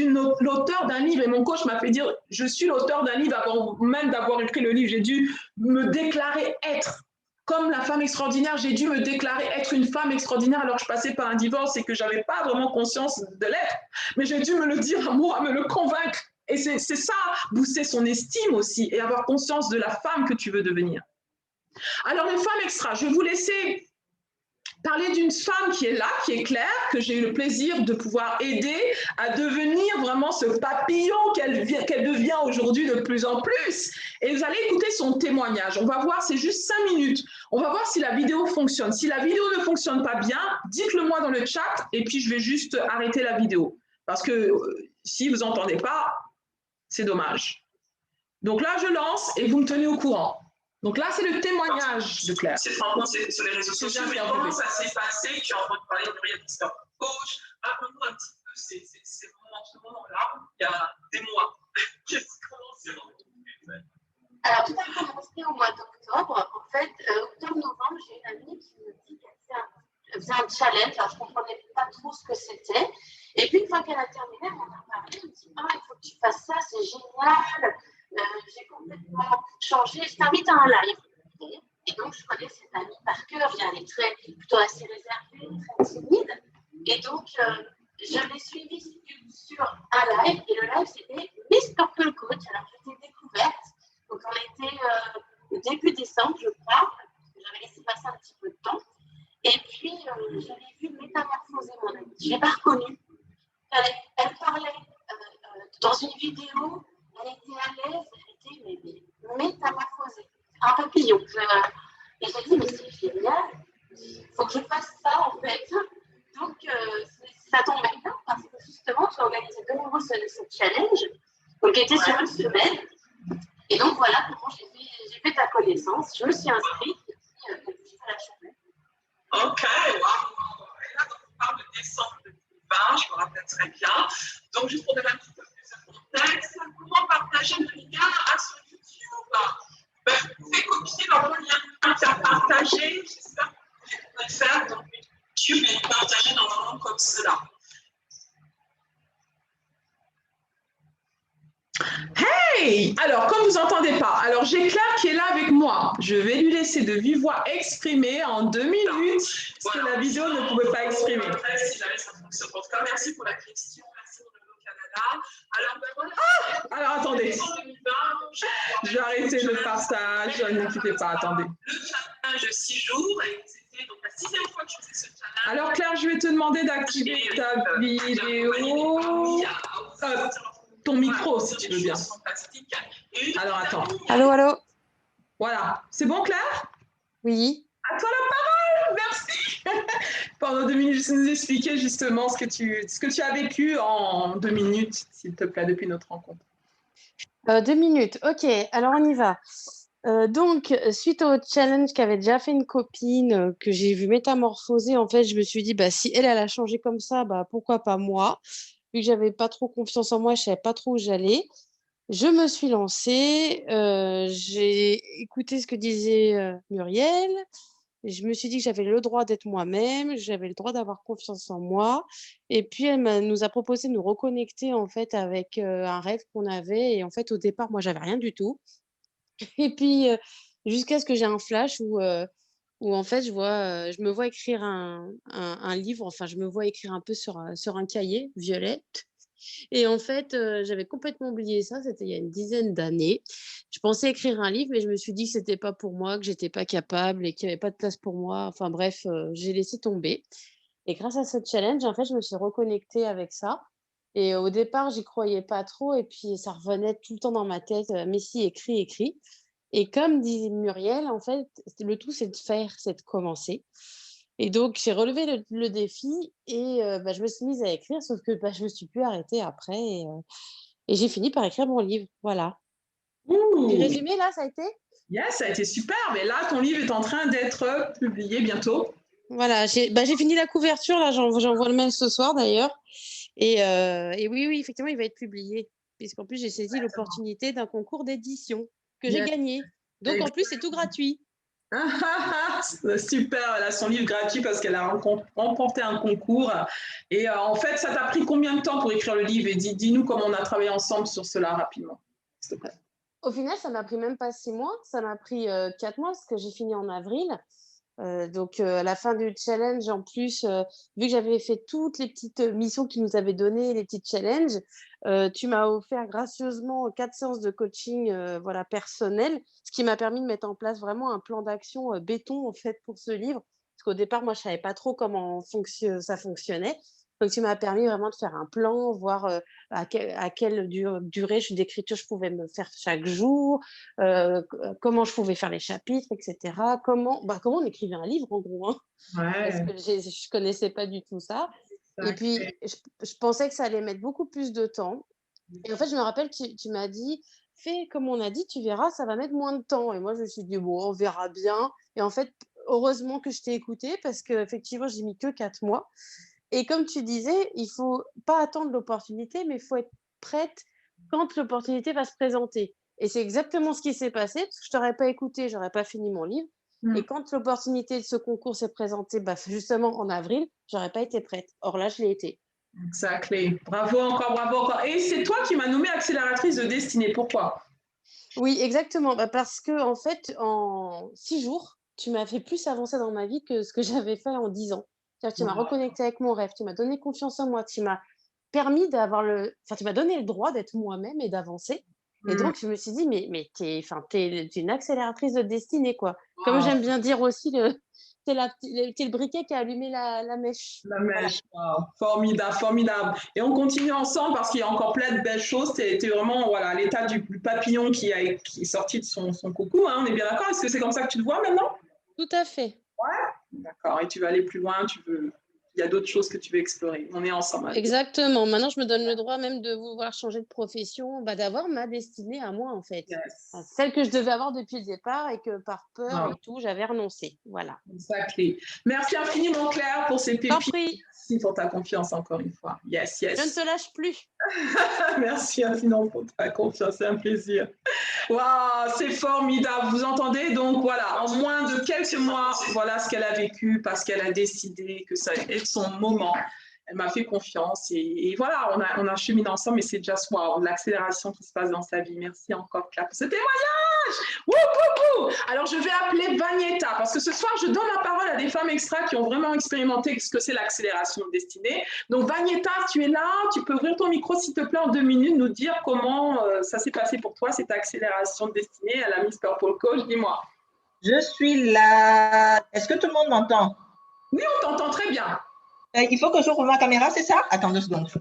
S1: l'auteur d'un livre et mon coach m'a fait dire je suis l'auteur d'un livre avant même d'avoir écrit le livre. J'ai dû me déclarer être. Comme la femme extraordinaire, j'ai dû me déclarer être une femme extraordinaire alors que je passais par un divorce et que je n'avais pas vraiment conscience de l'être. Mais j'ai dû me le dire à moi, me le convaincre. Et c'est ça, booster son estime aussi et avoir conscience de la femme que tu veux devenir. Alors, les femmes extra, je vais vous laisser parler d'une femme qui est là, qui est Claire, que j'ai eu le plaisir de pouvoir aider à devenir vraiment ce papillon qu'elle devient aujourd'hui de plus en plus. Et vous allez écouter son témoignage. On va voir, c'est juste 5 minutes. On va voir si la vidéo fonctionne. Si la vidéo ne fonctionne pas bien, dites-le moi dans le chat et puis je vais juste arrêter la vidéo. Parce que si vous n'entendez pas, c'est dommage. Donc là, je lance et vous me tenez au courant. Donc là, c'est le témoignage de Claire.
S3: C'est vraiment sur les réseaux sociaux. Mais comment ça s'est passé? Tu as entendu parler de Muriel Mister Coach. Raconte-nous un petit peu ce moment-là, il y a des mois. Comment c'est?
S2: Alors, tout a commencé
S4: au mois d'octobre. En fait, octobre-novembre, j'ai une amie qui me dit qu'elle faisait un challenge. Alors, je ne comprenais pas trop ce que c'était. Et puis, une fois qu'elle a terminé, elle m'en a parlé. Elle me dit, ah, il faut que tu fasses ça, c'est génial. J'ai complètement changé. Je t'invite à un live. Et donc, je connais cette amie par cœur. Elle est plutôt assez réservée, très timide. Et donc, je l'ai suivie sur un live. Et le live, c'était Miss Purple Coach. Alors, je t'ai découverte. Donc, on était début décembre, je crois. J'avais laissé passer un petit peu de temps. Et puis, j'avais vu métamorphoser mon amie. Je ne l'ai pas reconnue. Elle parlait dans une vidéo. Elle était à l'aise. Elle était métamorphosée. Un papillon. Et j'ai dit, mais c'est génial. Il faut que je fasse ça, en fait. Donc, ça tombait bien parce que justement, j'ai organisé de nouveau ce challenge, donc qui était sur une semaine. Et donc, voilà comment j'ai fait ta connaissance. Je me suis inscrite et puis j'ai fait la journée.
S3: Ok, waouh. Et là, donc, on parle de décembre 2020, je me rappelle très bien. Donc, juste pour donner un petit peu plus de contexte, comment partager le lien à son YouTube? Vous pouvez copier dans mon lien, faire partager. J'espère que vous pouvez faire dans YouTube et partager normalement comme cela.
S1: Hey! Alors, comme vous n'entendez pas, alors j'ai Claire qui est là avec moi. Je vais lui laisser de vive voix exprimer en 2 minutes ce que la vidéo ne pouvait pas exprimer.
S3: Si jamais ça fonctionne. En tout cas, merci pour la question. Merci au Canada. Alors, ben voilà.
S1: Alors, attendez. Je vais arrêter le partage. Ne quittez pas, attendez.
S3: Le challenge de 6 jours. Et c'était donc la 6e fois que je faisais ce challenge.
S1: Alors, Claire, je vais te demander d'activer ta vidéo. Ton micro, si tu veux bien. Alors, attends.
S5: Allô, allô?
S1: Voilà. C'est bon, Claire?
S5: Oui.
S1: À toi la parole, merci. Pendant 2 minutes, nous expliquer justement ce que tu as vécu en 2 minutes, s'il te plaît, depuis notre rencontre.
S5: 2 minutes, ok, alors on y va. Donc, suite au challenge qu'avait déjà fait une copine que j'ai vu métamorphoser, en fait, je me suis dit, bah, si elle a changé comme ça, bah, pourquoi pas moi? Vu que j'avais pas trop confiance en moi, je savais pas trop où j'allais. Je me suis lancée, j'ai écouté ce que disait Muriel. Je me suis dit que j'avais le droit d'être moi-même, j'avais le droit d'avoir confiance en moi. Et puis, nous a proposé de nous reconnecter en fait avec un rêve qu'on avait. Et en fait, au départ, moi, j'avais rien du tout. Et puis, jusqu'à ce que j'ai un flash où en fait, je me vois écrire un livre. Enfin, je me vois écrire un peu sur un cahier violet. Et en fait, j'avais complètement oublié ça, c'était il y a une dizaine d'années. Je pensais écrire un livre, mais je me suis dit que c'était pas pour moi, que j'étais pas capable et qu'il y avait pas de place pour moi. Enfin bref, j'ai laissé tomber. Et grâce à ce challenge, en fait, je me suis reconnectée avec ça. Et au départ, j'y croyais pas trop et puis ça revenait tout le temps dans ma tête, «Mais si, écris, écris». Et comme dit Muriel, en fait, le tout, c'est de faire, c'est de commencer. Et donc, j'ai relevé le défi et bah, je me suis mise à écrire, sauf que bah, je me suis plus arrêtée après et j'ai fini par écrire mon livre. Voilà. J'ai
S1: Ouh,
S5: résumé là, ça a été?
S1: yes, ça a été super. Mais là, ton livre est en train d'être publié bientôt.
S5: Voilà, j'ai fini la couverture, là, j'envoie le mail ce soir d'ailleurs. Et oui, oui, effectivement, il va être publié. Puisqu'en plus, j'ai saisi l'opportunité d'un concours d'édition que j'ai
S1: Yes.
S5: gagné. Donc, en plus, c'est tout gratuit.
S1: Super, elle a son livre gratuit parce qu'elle a remporté un concours. Et en fait, ça t'a pris combien de temps pour écrire le livre? Et dis-nous comment on a travaillé ensemble sur cela rapidement, s'il te plaît.
S5: Au final, ça m'a pris même pas 6 mois, ça m'a pris 4 mois parce que j'ai fini en avril. Donc, à la fin du challenge, en plus, vu que j'avais fait toutes les petites missions que tu nous avais données, les petits challenges, tu m'as offert gracieusement 4 séances de coaching voilà, personnel, ce qui m'a permis de mettre en place vraiment un plan d'action béton en fait, pour ce livre. Parce qu'au départ, moi, je ne savais pas trop comment ça fonctionnait. Donc, tu m'as permis vraiment de faire un plan, voir à quelle durée d'écriture je pouvais me faire chaque jour, comment je pouvais faire les chapitres, etc. Comment on écrivait un livre, en gros, hein, parce
S1: Ouais.
S5: que je ne connaissais pas du tout ça. Et puis, je pensais que ça allait mettre beaucoup plus de temps. Et en fait, je me rappelle, tu m'as dit, fais comme on a dit, tu verras, ça va mettre moins de temps. Et moi, je me suis dit, bon, on verra bien. Et en fait, heureusement que je t'ai écouté parce qu'effectivement, j'ai mis que 4 mois. Et comme tu disais, il faut pas attendre l'opportunité, mais il faut être prête quand l'opportunité va se présenter. Et c'est exactement ce qui s'est passé, parce que je t'aurais pas écouté, j'aurais pas fini mon livre. Et quand l'opportunité de ce concours s'est présentée, justement en avril, j'aurais pas été prête. Or là, je l'ai été.
S1: Exactly. Bravo encore, bravo encore. Et c'est toi qui m'as nommée accélératrice de destinée. Pourquoi?
S5: Oui, exactement. Parce que en fait, en 6 jours, tu m'as fait plus avancer dans ma vie que ce que j'avais fait en 10 ans. C'est-à-dire que tu m'as reconnecté avec mon rêve, tu m'as donné confiance en moi, tu m'as permis tu m'as donné le droit d'être moi-même et d'avancer. Et donc, je me suis dit, mais t'es une accélératrice de destinée, quoi. Comme j'aime bien dire aussi, t'es le briquet qui a allumé la mèche.
S1: La mèche, wow. Formidable, formidable. Et on continue ensemble parce qu'il y a encore plein de belles choses. Tu es vraiment voilà, à l'état du papillon qui est sorti de son coucou. Hein, on est bien d'accord? Est-ce que c'est comme ça que tu le vois maintenant?
S5: Tout à fait.
S1: Ouais. D'accord. Et tu veux aller plus loin, il y a d'autres choses que tu veux explorer. On est ensemble.
S5: Exactement. Maintenant, je me donne le droit même de vouloir changer de profession, d'avoir ma destinée à moi, en fait.
S1: Yes.
S5: Celle que je devais avoir depuis le départ et que par peur et tout, j'avais renoncé. Voilà.
S1: Exactly. Merci infiniment, Claire, pour ces pépites. Merci pour ta confiance encore une fois. Yes, yes.
S5: Je ne te lâche plus.
S1: Merci infiniment pour ta confiance, c'est un plaisir. Waouh, c'est formidable. Vous entendez? Donc voilà, en moins de quelques mois, voilà ce qu'elle a vécu parce qu'elle a décidé que ça allait être son moment. Elle m'a fait confiance et voilà, on a cheminé ensemble et c'est just wow, l'accélération qui se passe dans sa vie. Merci encore, Claire, pour ce témoignage. Wouh, wouh, wouh. Alors, je vais appeler Vagnetta parce que ce soir, je donne la parole à des femmes extra qui ont vraiment expérimenté ce que c'est l'accélération de destinée. Donc, Vagnetta, tu es là, tu peux ouvrir ton micro, s'il te plaît, en 2 minutes, nous dire comment ça s'est passé pour toi, cette accélération de destinée à la Miss Purple Coach. Dis-moi.
S6: Je suis là. Est-ce que tout le monde m'entend?
S1: Oui, on t'entend très bien.
S6: Il faut que j'ouvre ma caméra, c'est ça? Attends 2 secondes.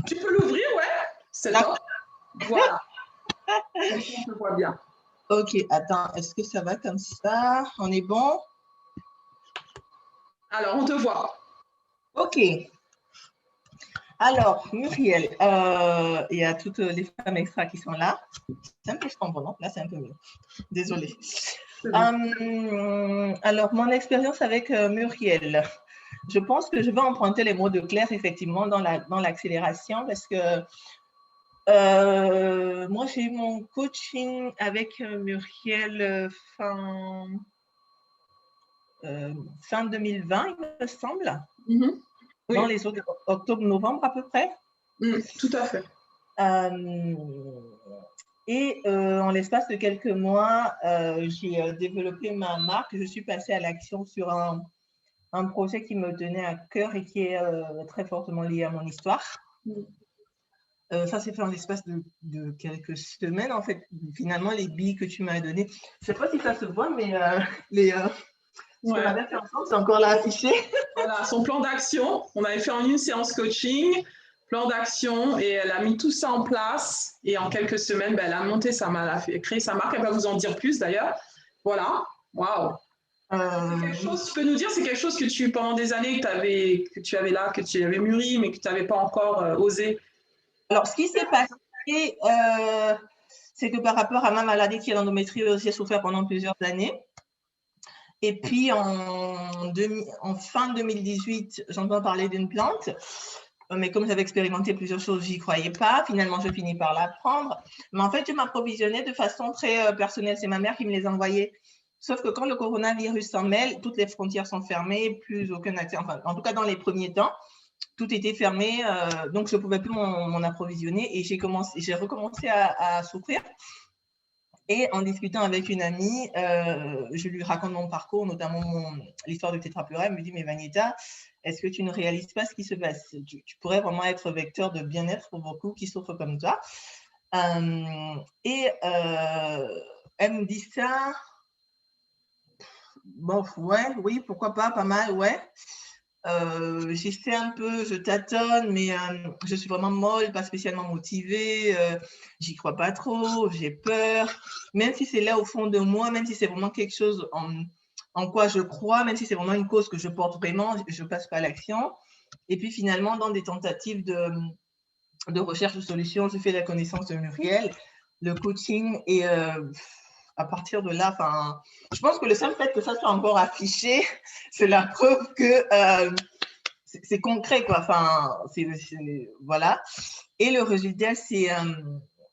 S1: Tu peux l'ouvrir, ouais. C'est top. Voilà. On te voit bien.
S6: Ok, attends, est-ce que ça va comme ça? On est bon?
S1: Alors, on te voit.
S6: Ok. Alors, Muriel, il y a toutes les femmes extra qui sont là. C'est un peu sombre, non? Là, c'est un peu mieux. Désolée. Alors, mon expérience avec Muriel. Je pense que je vais emprunter les mots de Claire, effectivement, dans l'accélération, parce que moi, j'ai eu mon coaching avec Muriel fin 2020, il me semble. Oui. Dans les octobre-novembre à peu près.
S1: Tout à fait.
S6: Et en l'espace de quelques mois, j'ai développé ma marque. Je suis passée à l'action sur un projet qui me tenait à cœur et qui est très fortement lié à mon histoire. Ça s'est fait en l'espace de quelques semaines. En fait, finalement, les billes que tu m'as données, je ne sais pas si ça se voit, mais ce qu'on avait fait ensemble, c'est encore là affiché.
S1: Voilà, son plan d'action. On avait fait en une séance coaching, plan d'action, et elle a mis tout ça en place. Et en quelques semaines, elle a monté elle a créé sa marque. Elle va vous en dire plus d'ailleurs. Voilà. Waouh. Tu peux nous dire, c'est quelque chose que pendant des années, que tu avais là, que tu avais mûri, mais que tu n'avais pas encore osé?
S6: Alors, ce qui s'est passé, c'est que par rapport à ma maladie qui est l'endométriose, j'ai souffert pendant plusieurs années. Et puis, en fin 2018, j'entends parler d'une plante. Mais comme j'avais expérimenté plusieurs choses, je n'y croyais pas. Finalement, je finis par l'apprendre. Mais en fait, je m'approvisionnais de façon très personnelle. C'est ma mère qui me les envoyait. Sauf que quand le coronavirus s'en mêle, toutes les frontières sont fermées, plus aucun accès. Enfin, en tout cas, dans les premiers temps, tout était fermé. Donc, je ne pouvais plus m'en approvisionner. Et j'ai recommencé à souffrir. Et en discutant avec une amie, je lui raconte mon parcours, notamment l'histoire de Tétrapura. Elle me dit, mais Vagnetta, est-ce que tu ne réalises pas ce qui se passe? Tu pourrais vraiment être vecteur de bien-être pour beaucoup qui souffrent comme toi. Et elle me dit ça. Bon, ouais, oui, pourquoi pas, pas mal, ouais. J'essaie un peu, je tâtonne, mais je suis vraiment molle, pas spécialement motivée, j'y crois pas trop, j'ai peur, même si c'est là au fond de moi, même si c'est vraiment quelque chose en quoi je crois, même si c'est vraiment une cause que je porte vraiment, je passe pas à l'action. Et puis finalement, dans des tentatives de recherche de solutions, je fais la connaissance de Muriel, le coaching et à partir de là, je pense que le seul fait que ça soit encore affiché, c'est la preuve que c'est concret, quoi. Voilà. Et le résultat, c'est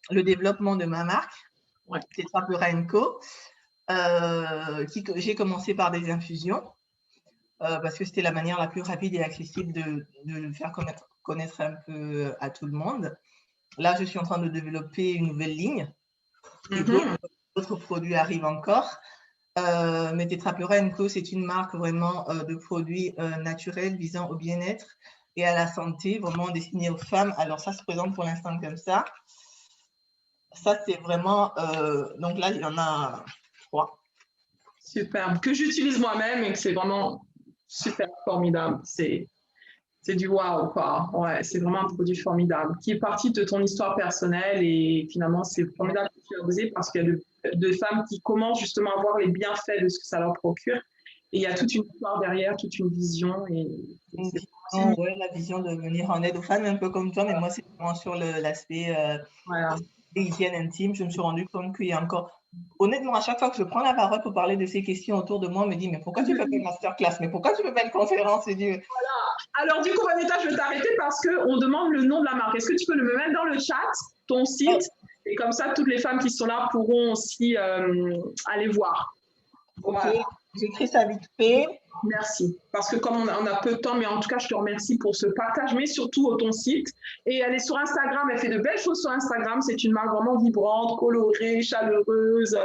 S6: le développement de ma marque,
S1: Ouais.
S6: Tetrapura & Co. J'ai commencé par des infusions parce que c'était la manière la plus rapide et accessible de le faire connaître un peu à tout le monde. Là, je suis en train de développer une nouvelle ligne et d'autres produits arrivent encore. Mais Tetrapura & Co, c'est une marque vraiment de produits naturels visant au bien-être et à la santé, vraiment destinée aux femmes. Alors ça se présente pour l'instant comme ça. Ça, c'est vraiment... donc là, il y en a 3.
S1: Superbe. Que j'utilise moi-même et que c'est vraiment super formidable. C'est du waouh, quoi. Ouais, c'est vraiment un produit formidable qui est parti de ton histoire personnelle et finalement, c'est formidable que tu as osé parce qu'il y a de femmes qui commencent justement à voir les bienfaits de ce que ça leur procure. Et il y a toute une histoire derrière, toute une vision.
S6: Ouais, la vision de venir en aide aux femmes, un peu comme toi, mais moi, c'est vraiment sur l'aspect hygiène intime. Je me suis rendu compte qu'il y a encore... Honnêtement, à chaque fois que je prends la parole pour parler de ces questions autour de moi, on me dit, mais pourquoi tu ne fais pas une masterclass? Mais pourquoi tu ne fais pas une conférence?
S1: Voilà. Alors, du coup, Vanessa, je vais t'arrêter parce qu'on demande le nom de la marque. Est-ce que tu peux le mettre dans le chat, ton site? Et comme ça, toutes les femmes qui sont là pourront aussi aller voir.
S6: Voilà. Ok, j'écris ça vite fait.
S1: Merci. Parce que comme on a peu de temps, mais en tout cas, je te remercie pour ce partage, mais surtout ton site. Et elle est sur Instagram, elle fait de belles choses sur Instagram. C'est une marque vraiment vibrante, colorée, chaleureuse,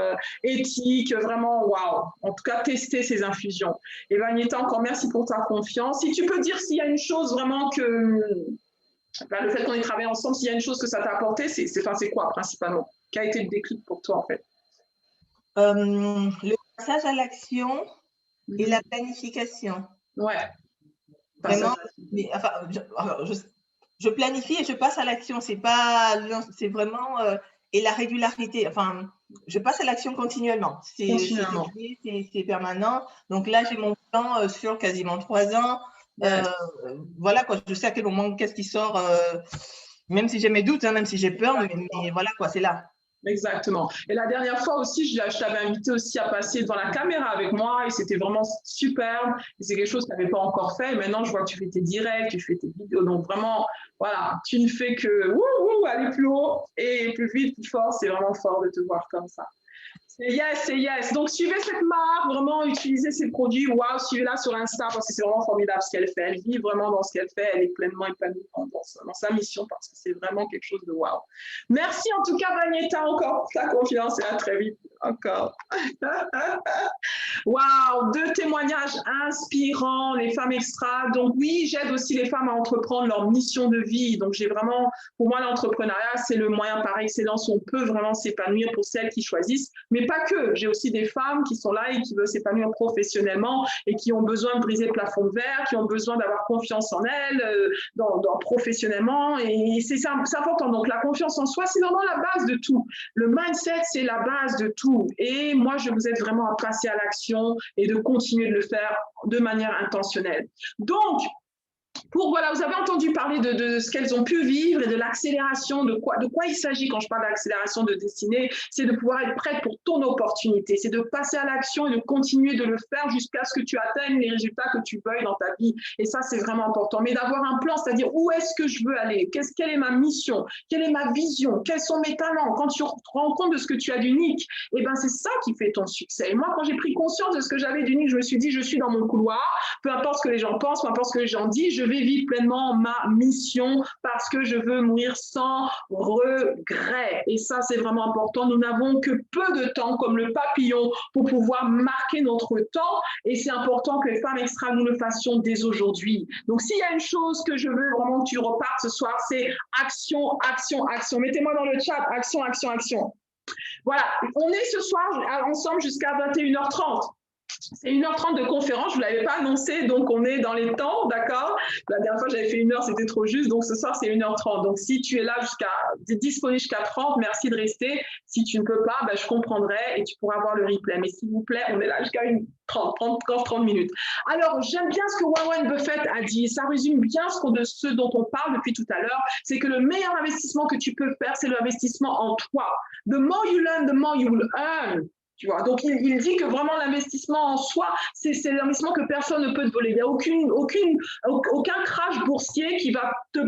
S1: éthique, vraiment waouh. En tout cas, tester ces infusions. Et Vagnetta, encore merci pour ta confiance. Si tu peux dire s'il y a une chose vraiment que... le fait qu'on ait travaillé ensemble, s'il y a une chose que ça t'a apporté, c'est quoi principalement? Quel a été le déclic pour toi en fait?
S6: Le passage à l'action et la planification.
S1: Ouais.
S6: Vraiment, mais, enfin, je planifie et je passe à l'action. C'est vraiment et la régularité. Enfin, je passe à l'action continuellement. C'est permanent. Donc là, j'ai mon plan sur quasiment 3 ans. Voilà quoi. Je sais à quel moment qu'est-ce qui sort. Même si j'ai mes doutes, hein, même si j'ai peur, mais voilà quoi, c'est là.
S1: Exactement. Et la dernière fois aussi, je t'avais invité aussi à passer devant la caméra avec moi et c'était vraiment superbe. Et c'est quelque chose que tu n'avais pas encore fait. Et maintenant, je vois que tu fais tes directs, tu fais tes vidéos. Donc vraiment, voilà, tu ne fais que aller plus haut et plus vite, plus fort. C'est vraiment fort de te voir comme ça. C'est yes. Donc, suivez cette marque, vraiment, utilisez ces produits. Waouh, suivez-la sur Insta parce que c'est vraiment formidable ce qu'elle fait. Elle vit vraiment dans ce qu'elle fait. Elle est pleinement épanouie dans sa mission parce que c'est vraiment quelque chose de waouh. Merci en tout cas, Vagnetta, encore pour ta confiance et à très vite. Encore. Waouh, 2 témoignages inspirants, les femmes extra. Donc oui, j'aide aussi les femmes à entreprendre leur mission de vie. Donc j'ai vraiment, pour moi, l'entrepreneuriat, c'est le moyen par excellence où on peut vraiment s'épanouir pour celles qui choisissent. Mais pas que. J'ai aussi des femmes qui sont là et qui veulent s'épanouir professionnellement et qui ont besoin de briser le plafond de verre, qui ont besoin d'avoir confiance en elles, professionnellement. Et c'est important. Donc la confiance en soi, c'est vraiment la base de tout. Le mindset, c'est la base de tout. Et moi, je vous aide vraiment à passer à l'action et de continuer de le faire de manière intentionnelle. Donc, voilà, vous avez entendu parler de ce qu'elles ont pu vivre et de l'accélération, de quoi il s'agit quand je parle d'accélération de destinée, c'est de pouvoir être prête pour ton opportunité, c'est de passer à l'action et de continuer de le faire jusqu'à ce que tu atteignes les résultats que tu veuilles dans ta vie. Et ça, c'est vraiment important. Mais d'avoir un plan, c'est-à-dire où est-ce que je veux aller, quelle est ma mission, quelle est ma vision, quels sont mes talents. Quand tu te rends compte de ce que tu as d'unique, eh ben, c'est ça qui fait ton succès. Et moi, quand j'ai pris conscience de ce que j'avais d'unique, je me suis dit, je suis dans mon couloir, peu importe ce que les gens pensent, peu importe ce que les gens disent, je vais vivre pleinement ma mission parce que je veux mourir sans regret. Et ça, c'est vraiment important. Nous n'avons que peu de temps, comme le papillon, pour pouvoir marquer notre temps. Et c'est important que les femmes extra, nous le fassions dès aujourd'hui. Donc, s'il y a une chose que je veux vraiment que tu repartes ce soir, c'est action, action, action. Mettez-moi dans le chat, action, action, action. Voilà, on est ce soir ensemble jusqu'à 21h30. C'est 1h30 de conférence, je ne vous l'avais pas annoncé, donc on est dans les temps, d'accord? La dernière fois, j'avais fait 1 heure, c'était trop juste, donc ce soir, c'est 1h30. Donc, si tu es là disponible jusqu'à 30, merci de rester. Si tu ne peux pas, ben, je comprendrai et tu pourras voir le replay. Mais s'il vous plaît, on est là jusqu'à 30 minutes. Alors, j'aime bien ce que Warren Buffett a dit. Ça résume bien ce dont on parle depuis tout à l'heure. C'est que le meilleur investissement que tu peux faire, c'est l'investissement en toi. The more you learn, the more you will earn. Tu vois, donc il dit que vraiment l'investissement en soi, c'est l'investissement que personne ne peut te voler. Il n'y a aucun crash boursier qui va te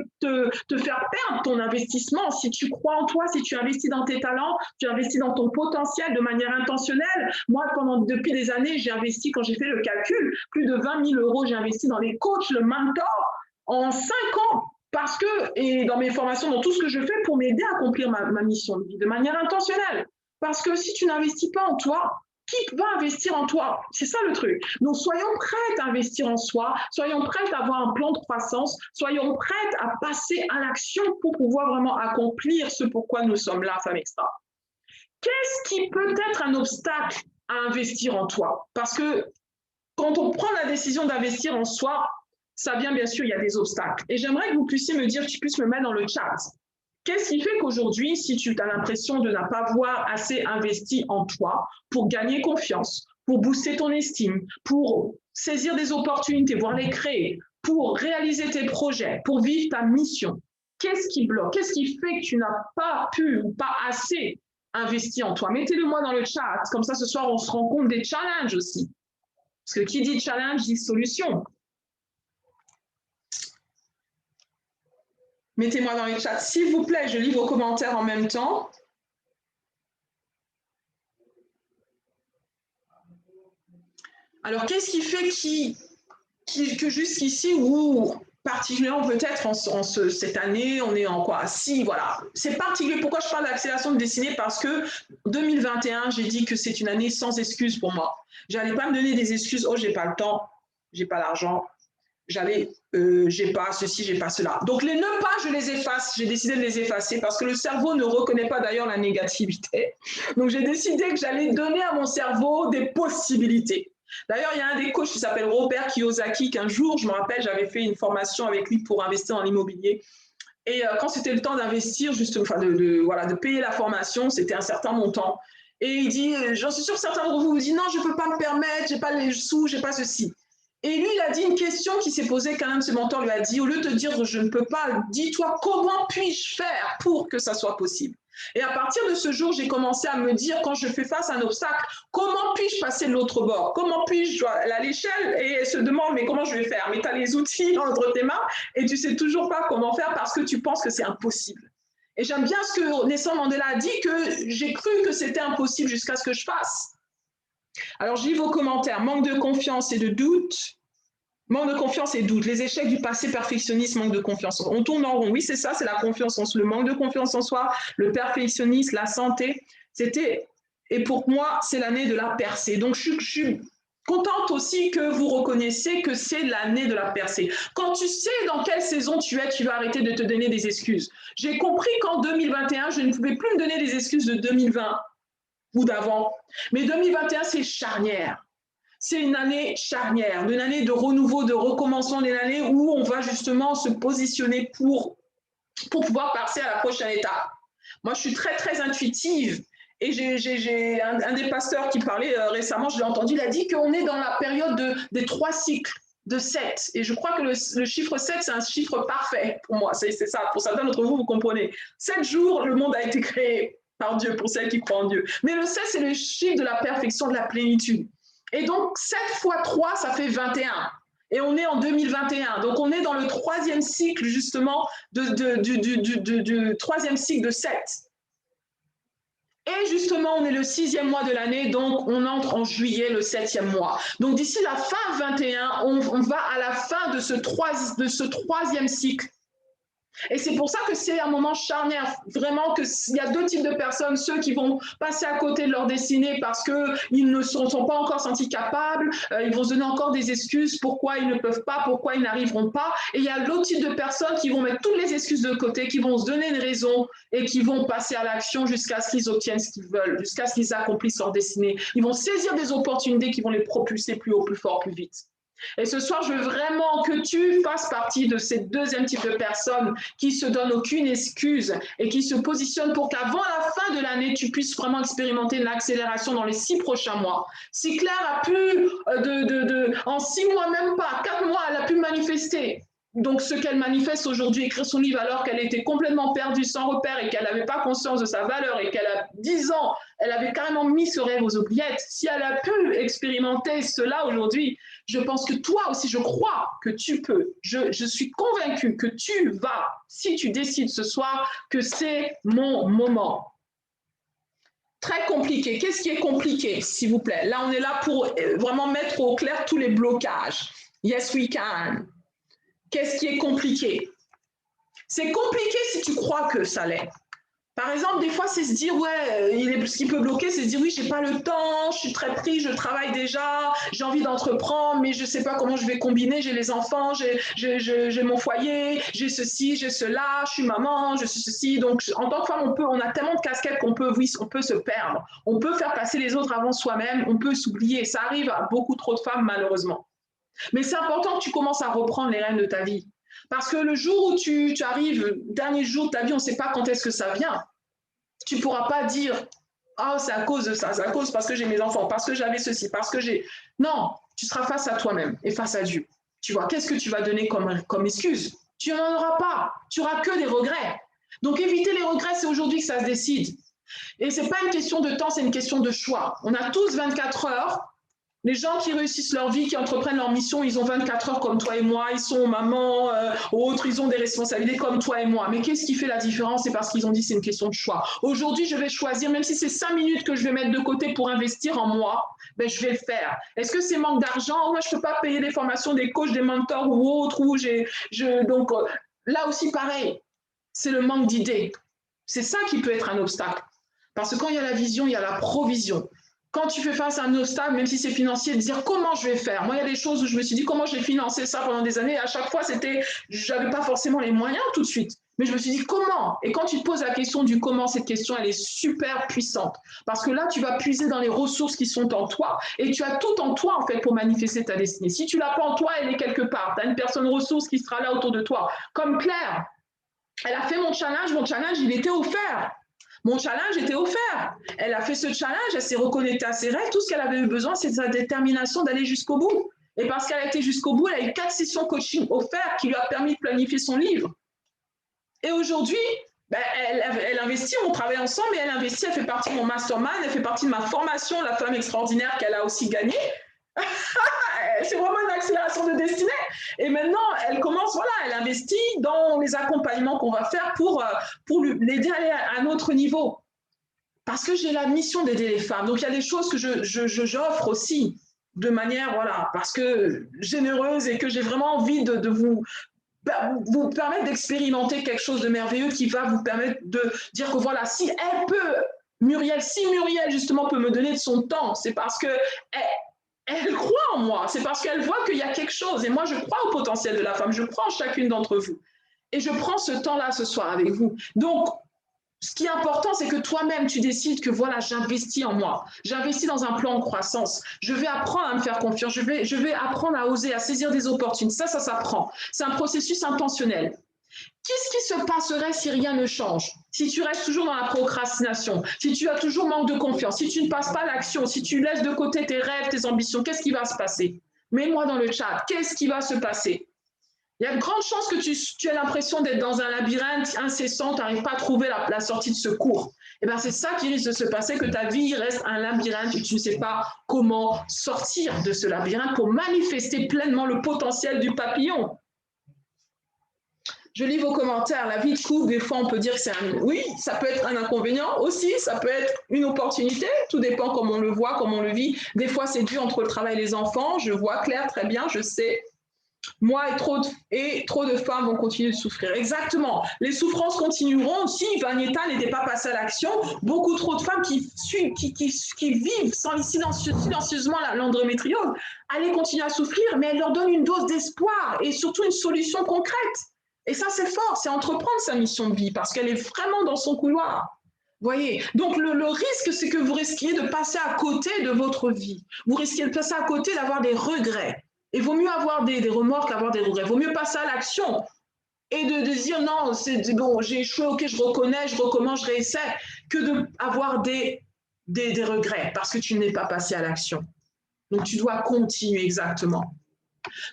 S1: faire perdre ton investissement. Si tu crois en toi, si tu investis dans tes talents, tu investis dans ton potentiel de manière intentionnelle. Moi, depuis des années, j'ai investi, quand j'ai fait le calcul, plus de 20 000 euros, j'ai investi dans les coachs, le mentor, en 5 ans. Parce que, et dans mes formations, dans tout ce que je fais pour m'aider à accomplir ma mission de vie de manière intentionnelle. Parce que si tu n'investis pas en toi, qui va investir en toi? C'est ça le truc. Donc, soyons prêts à investir en soi, soyons prêts à avoir un plan de croissance, soyons prêts à passer à l'action pour pouvoir vraiment accomplir ce pourquoi nous sommes là, Femmes Extra. Qu'est-ce qui peut être un obstacle à investir en toi? Parce que quand on prend la décision d'investir en soi, ça vient bien sûr, il y a des obstacles. Et j'aimerais que vous puissiez me dire, que tu puisses me mettre dans le chat. Qu'est-ce qui fait qu'aujourd'hui, si tu as l'impression de ne pas avoir assez investi en toi pour gagner confiance, pour booster ton estime, pour saisir des opportunités, voire les créer, pour réaliser tes projets, pour vivre ta mission, qu'est-ce qui bloque? Qu'est-ce qui fait que tu n'as pas pu ou pas assez investi en toi? Mettez-le moi dans le chat, comme ça ce soir on se rend compte des challenges aussi. Parce que qui dit challenge dit solution. Mettez-moi dans le chat, s'il vous plaît, je lis vos commentaires en même temps. Alors, qu'est-ce qui fait que jusqu'ici, ou particulièrement peut-être cette année, on est en quoi? Si, voilà. C'est particulier. Pourquoi je parle d'accélération de destinée? Parce que 2021, j'ai dit que c'est une année sans excuses pour moi. Je n'allais pas me donner des excuses. Oh, j'ai pas le temps, j'ai pas l'argent. J'ai pas ceci, j'ai pas cela. Donc les ne pas, je les efface. J'ai décidé de les effacer parce que le cerveau ne reconnaît pas d'ailleurs la négativité. Donc j'ai décidé que j'allais donner à mon cerveau des possibilités. D'ailleurs, il y a un des coachs qui s'appelle Robert Kiyosaki qu'un jour, je me rappelle, j'avais fait une formation avec lui pour investir dans l'immobilier. Et quand c'était le temps d'investir, justement, enfin de payer la formation, c'était un certain montant. Et il dit, j'en suis sûr que certains d'entre vous disent, non, je ne peux pas me permettre, j'ai pas les sous, j'ai pas ceci. Et lui, il a dit une question qui s'est posée quand même, ce mentor lui a dit, au lieu de te dire je ne peux pas, dis-toi comment puis-je faire pour que ça soit possible. Et à partir de ce jour, j'ai commencé à me dire, quand je fais face à un obstacle, comment puis-je passer de l'autre bord? Comment puis-je aller à l'échelle? Et elle se demande, mais comment je vais faire? Mais tu as les outils entre tes mains et tu ne sais toujours pas comment faire parce que tu penses que c'est impossible. Et j'aime bien ce que Nelson Mandela a dit, que j'ai cru que c'était impossible jusqu'à ce que je fasse. Alors, je lis vos commentaires. Manque de confiance et de doute. Manque de confiance et doute. Les échecs du passé, perfectionnisme, manque de confiance. On tourne en rond. Oui, c'est ça, c'est la confiance en soi. Le manque de confiance en soi, le perfectionnisme, la santé. Et pour moi, c'est l'année de la percée. Donc, je suis contente aussi que vous reconnaissiez que c'est l'année de la percée. Quand tu sais dans quelle saison tu es, tu vas arrêter de te donner des excuses. J'ai compris qu'en 2021, je ne pouvais plus me donner des excuses de 2020. Ou d'avant. Mais 2021, c'est charnière. C'est une année charnière, une année de renouveau, de recommencement, une année où on va justement se positionner pour pouvoir passer à la prochaine étape. Moi, je suis très, très intuitive. Et j'ai un des pasteurs qui parlait récemment, je l'ai entendu, il a dit qu'on est dans la période des 3 cycles de 7. Et je crois que le chiffre 7, c'est un chiffre parfait pour moi. C'est ça. Pour certains d'entre vous, vous comprenez. 7 jours, le monde a été créé par Dieu, pour celles qui croient en Dieu. Mais le 7, c'est le chiffre de la perfection, de la plénitude. Et donc, 7 fois 3, ça fait 21. Et on est en 2021. Donc, on est dans le 3e cycle, justement, du 3e cycle de 7. Et justement, on est le 6e mois de l'année, donc on entre en juillet, le 7e mois. Donc, d'ici la fin 21, on va à la fin de ce 3e cycle. Et c'est pour ça que c'est un moment charnière, vraiment qu'il y a 2 types de personnes, ceux qui vont passer à côté de leur destinée parce qu'ils ne se sont pas encore sentis capables, ils vont se donner encore des excuses, pourquoi ils ne peuvent pas, pourquoi ils n'arriveront pas. Et il y a l'autre type de personnes qui vont mettre toutes les excuses de côté, qui vont se donner une raison et qui vont passer à l'action jusqu'à ce qu'ils obtiennent ce qu'ils veulent, jusqu'à ce qu'ils accomplissent leur destinée. Ils vont saisir des opportunités qui vont les propulser plus haut, plus fort, plus vite. Et ce soir, je veux vraiment que tu fasses partie de ces 2e type de personnes qui se donnent aucune excuse et qui se positionnent pour qu'avant la fin de l'année, tu puisses vraiment expérimenter une accélération dans les 6 prochains mois. Si Claire a pu, en 6 mois, même pas, 4 mois, elle a pu manifester donc ce qu'elle manifeste aujourd'hui, écrire son livre alors qu'elle était complètement perdue, sans repère et qu'elle n'avait pas conscience de sa valeur et qu'elle a 10 ans, elle avait carrément mis ce rêve aux oubliettes. Si elle a pu expérimenter cela aujourd'hui, je pense que toi aussi, je crois que tu peux. Je suis convaincue que tu vas, si tu décides ce soir que c'est mon moment. Très compliqué. Qu'est-ce qui est compliqué, s'il vous plaît? Là, on est là pour vraiment mettre au clair tous les blocages. Yes, we can. Qu'est-ce qui est compliqué? C'est compliqué si tu crois que ça l'est. Par exemple, des fois, c'est se dire, ouais, ce qui peut bloquer, c'est se dire, oui, j'ai pas le temps, je suis très pris, je travaille déjà, j'ai envie d'entreprendre, mais je sais pas comment je vais combiner, j'ai les enfants, j'ai mon foyer, j'ai ceci, j'ai cela, je suis maman, je suis ceci. Donc, en tant que femme, on a tellement de casquettes qu'on peut, oui, on peut se perdre. On peut faire passer les autres avant soi-même, on peut s'oublier. Ça arrive à beaucoup trop de femmes, malheureusement. Mais c'est important que tu commences à reprendre les rênes de ta vie. Parce que le jour où tu arrives, dernier jour de ta vie, on ne sait pas quand est-ce que ça vient. Tu ne pourras pas dire « Ah, oh, c'est à cause de ça, c'est à cause parce que j'ai mes enfants, parce que j'avais ceci, parce que j'ai… » Non, tu seras face à toi-même et face à Dieu. Tu vois, qu'est-ce que tu vas donner comme excuse? Tu n'en auras pas. Tu n'auras que des regrets. Donc, éviter les regrets, c'est aujourd'hui que ça se décide. Et ce n'est pas une question de temps, c'est une question de choix. On a tous 24 heures. Les gens qui réussissent leur vie, qui entreprennent leur mission, ils ont 24 heures comme toi et moi, ils sont mamans, autres, ils ont des responsabilités comme toi et moi. Mais qu'est-ce qui fait la différence? C'est parce qu'ils ont dit c'est une question de choix. Aujourd'hui, je vais choisir, même si c'est 5 minutes que je vais mettre de côté pour investir en moi, ben, je vais le faire. Est-ce que c'est manque d'argent? Moi, je ne peux pas payer des formations, des coachs, des mentors ou autres. Donc là aussi, pareil, c'est le manque d'idées. C'est ça qui peut être un obstacle. Parce que quand il y a la vision, il y a la provision. Quand tu fais face à un obstacle, même si c'est financier, de dire comment je vais faire. Moi, il y a des choses où je me suis dit comment je vais financer ça pendant des années. À chaque fois, je n'avais pas forcément les moyens tout de suite. Mais je me suis dit comment? Et quand tu te poses la question du comment, cette question, elle est super puissante. Parce que là, tu vas puiser dans les ressources qui sont en toi et tu as tout en toi, en fait, pour manifester ta destinée. Si tu ne l'as pas en toi, elle est quelque part. Tu as une personne ressource qui sera là autour de toi. Comme Claire, elle a fait mon challenge, il était offert. Mon challenge était offert. Elle a fait ce challenge, elle s'est reconnectée à ses rêves. Tout ce qu'elle avait eu besoin, c'est de sa détermination d'aller jusqu'au bout. Et parce qu'elle a été jusqu'au bout, elle a eu 4 sessions coaching offertes qui lui a permis de planifier son livre. Et aujourd'hui, ben, elle investit, on travaille ensemble et elle investit, elle fait partie de mon mastermind, elle fait partie de ma formation, la femme extraordinaire qu'elle a aussi gagnée. C'est vraiment une accélération de destinée. Et maintenant, elle commence, voilà, elle investit dans les accompagnements qu'on va faire pour l'aider à aller à un autre niveau. Parce que j'ai la mission d'aider les femmes. Donc, il y a des choses que j'offre aussi de manière, voilà, parce que généreuse et que j'ai vraiment envie de vous permettre d'expérimenter quelque chose de merveilleux qui va vous permettre de dire que voilà, si elle peut, si Muriel justement peut me donner de son temps, c'est parce que elle croit en moi, c'est parce qu'elle voit qu'il y a quelque chose. Et moi, je crois au potentiel de la femme, je crois en chacune d'entre vous. Et je prends ce temps-là ce soir avec vous. Donc, ce qui est important, c'est que toi-même, tu décides que voilà, j'investis en moi. J'investis dans un plan de croissance. Je vais apprendre à me faire confiance. Je vais apprendre à oser, à saisir des opportunités. Ça s'apprend. C'est un processus intentionnel. Qu'est-ce qui se passerait si rien ne change? Si tu restes toujours dans la procrastination, si tu as toujours manque de confiance, si tu ne passes pas à l'action, si tu laisses de côté tes rêves, tes ambitions, qu'est-ce qui va se passer? Mets-moi dans le chat, qu'est-ce qui va se passer? Il y a de grandes chances que tu aies l'impression d'être dans un labyrinthe incessant, tu n'arrives pas à trouver la sortie de secours. Et bien c'est ça qui risque de se passer, que ta vie reste un labyrinthe et tu ne sais pas comment sortir de ce labyrinthe pour manifester pleinement le potentiel du papillon. Je lis vos commentaires. La vie de couple, des fois, on peut dire que c'est oui, ça peut être un inconvénient aussi, ça peut être une opportunité. Tout dépend comment on le voit, comment on le vit. Des fois, c'est dur entre le travail et les enfants. Je vois clair, très bien, je sais. Moi et trop de femmes vont continuer de souffrir. Exactement. Les souffrances continueront. Si Vagnetta n'était pas passé à l'action, beaucoup trop de femmes qui vivent silencieusement l'endométriose allaient continuer à souffrir, mais elle leur donne une dose d'espoir et surtout une solution concrète. Et ça, c'est fort, c'est entreprendre sa mission de vie parce qu'elle est vraiment dans son couloir. Voyez, donc le risque, c'est que vous risquiez de passer à côté de votre vie. Vous risquez de passer à côté d'avoir des regrets. Il vaut mieux avoir des remords qu'avoir des regrets. Il vaut mieux passer à l'action et de dire non, c'est bon, j'ai échoué, ok, je reconnais, je recommence, je réessaie, que d'avoir des regrets parce que tu n'es pas passé à l'action. Donc, tu dois continuer exactement.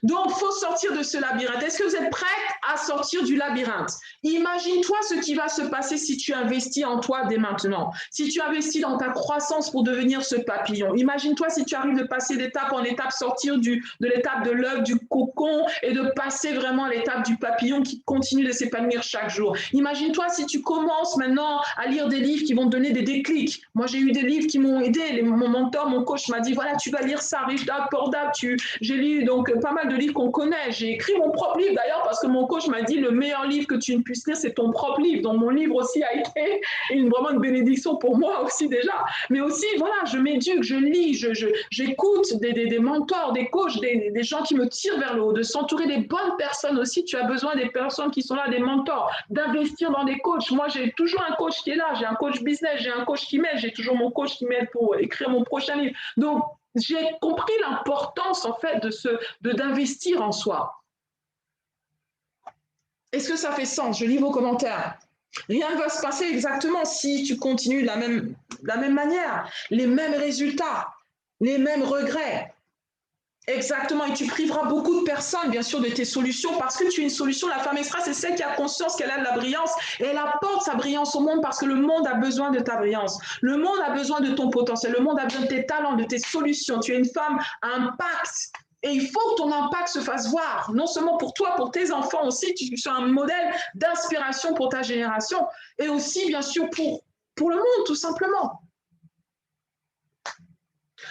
S1: Donc, il faut sortir de ce labyrinthe. Est-ce que vous êtes prête à sortir du labyrinthe? Imagine-toi ce qui va se passer si tu investis en toi dès maintenant. Si tu investis dans ta croissance pour devenir ce papillon. Imagine-toi si tu arrives de passer d'étape en étape, sortir de l'étape de l'œuf, du cocon et de passer vraiment à l'étape du papillon qui continue de s'épanouir chaque jour. Imagine-toi si tu commences maintenant à lire des livres qui vont te donner des déclics. Moi, j'ai eu des livres qui m'ont aidé. Mon mentor, mon coach m'a dit, voilà, tu vas lire ça, Rich Dad, Poor Dad. J'ai lu donc pas mal de livres qu'on connaît. J'ai écrit mon propre livre d'ailleurs parce que mon coach m'a dit, le meilleur livre que tu ne puisses lire, c'est ton propre livre. Donc, mon livre aussi a été vraiment une bénédiction pour moi aussi déjà. Mais aussi, voilà, je m'éduque, je lis, j'écoute des mentors, des coachs, des gens qui me tirent vers le haut, de s'entourer des bonnes personnes aussi. Tu as besoin des personnes qui sont là, des mentors, d'investir dans des coachs. Moi, j'ai toujours un coach qui est là. J'ai un coach business, j'ai un coach qui m'aide, j'ai toujours mon coach qui m'aide pour écrire mon prochain livre. Donc, j'ai compris l'importance, en fait, d'investir en soi. Est-ce que ça fait sens? Je lis vos commentaires. Rien ne va se passer exactement si tu continues de la même manière, les mêmes résultats, les mêmes regrets. Exactement, et tu priveras beaucoup de personnes, bien sûr, de tes solutions, parce que tu es une solution. La femme extra, c'est celle qui a conscience qu'elle a de la brillance, et elle apporte sa brillance au monde, parce que le monde a besoin de ta brillance. Le monde a besoin de ton potentiel, le monde a besoin de tes talents, de tes solutions. Tu es une femme à impact, et il faut que ton impact se fasse voir, non seulement pour toi, pour tes enfants aussi. Tu sois un modèle d'inspiration pour ta génération, et aussi, bien sûr, pour le monde, tout simplement.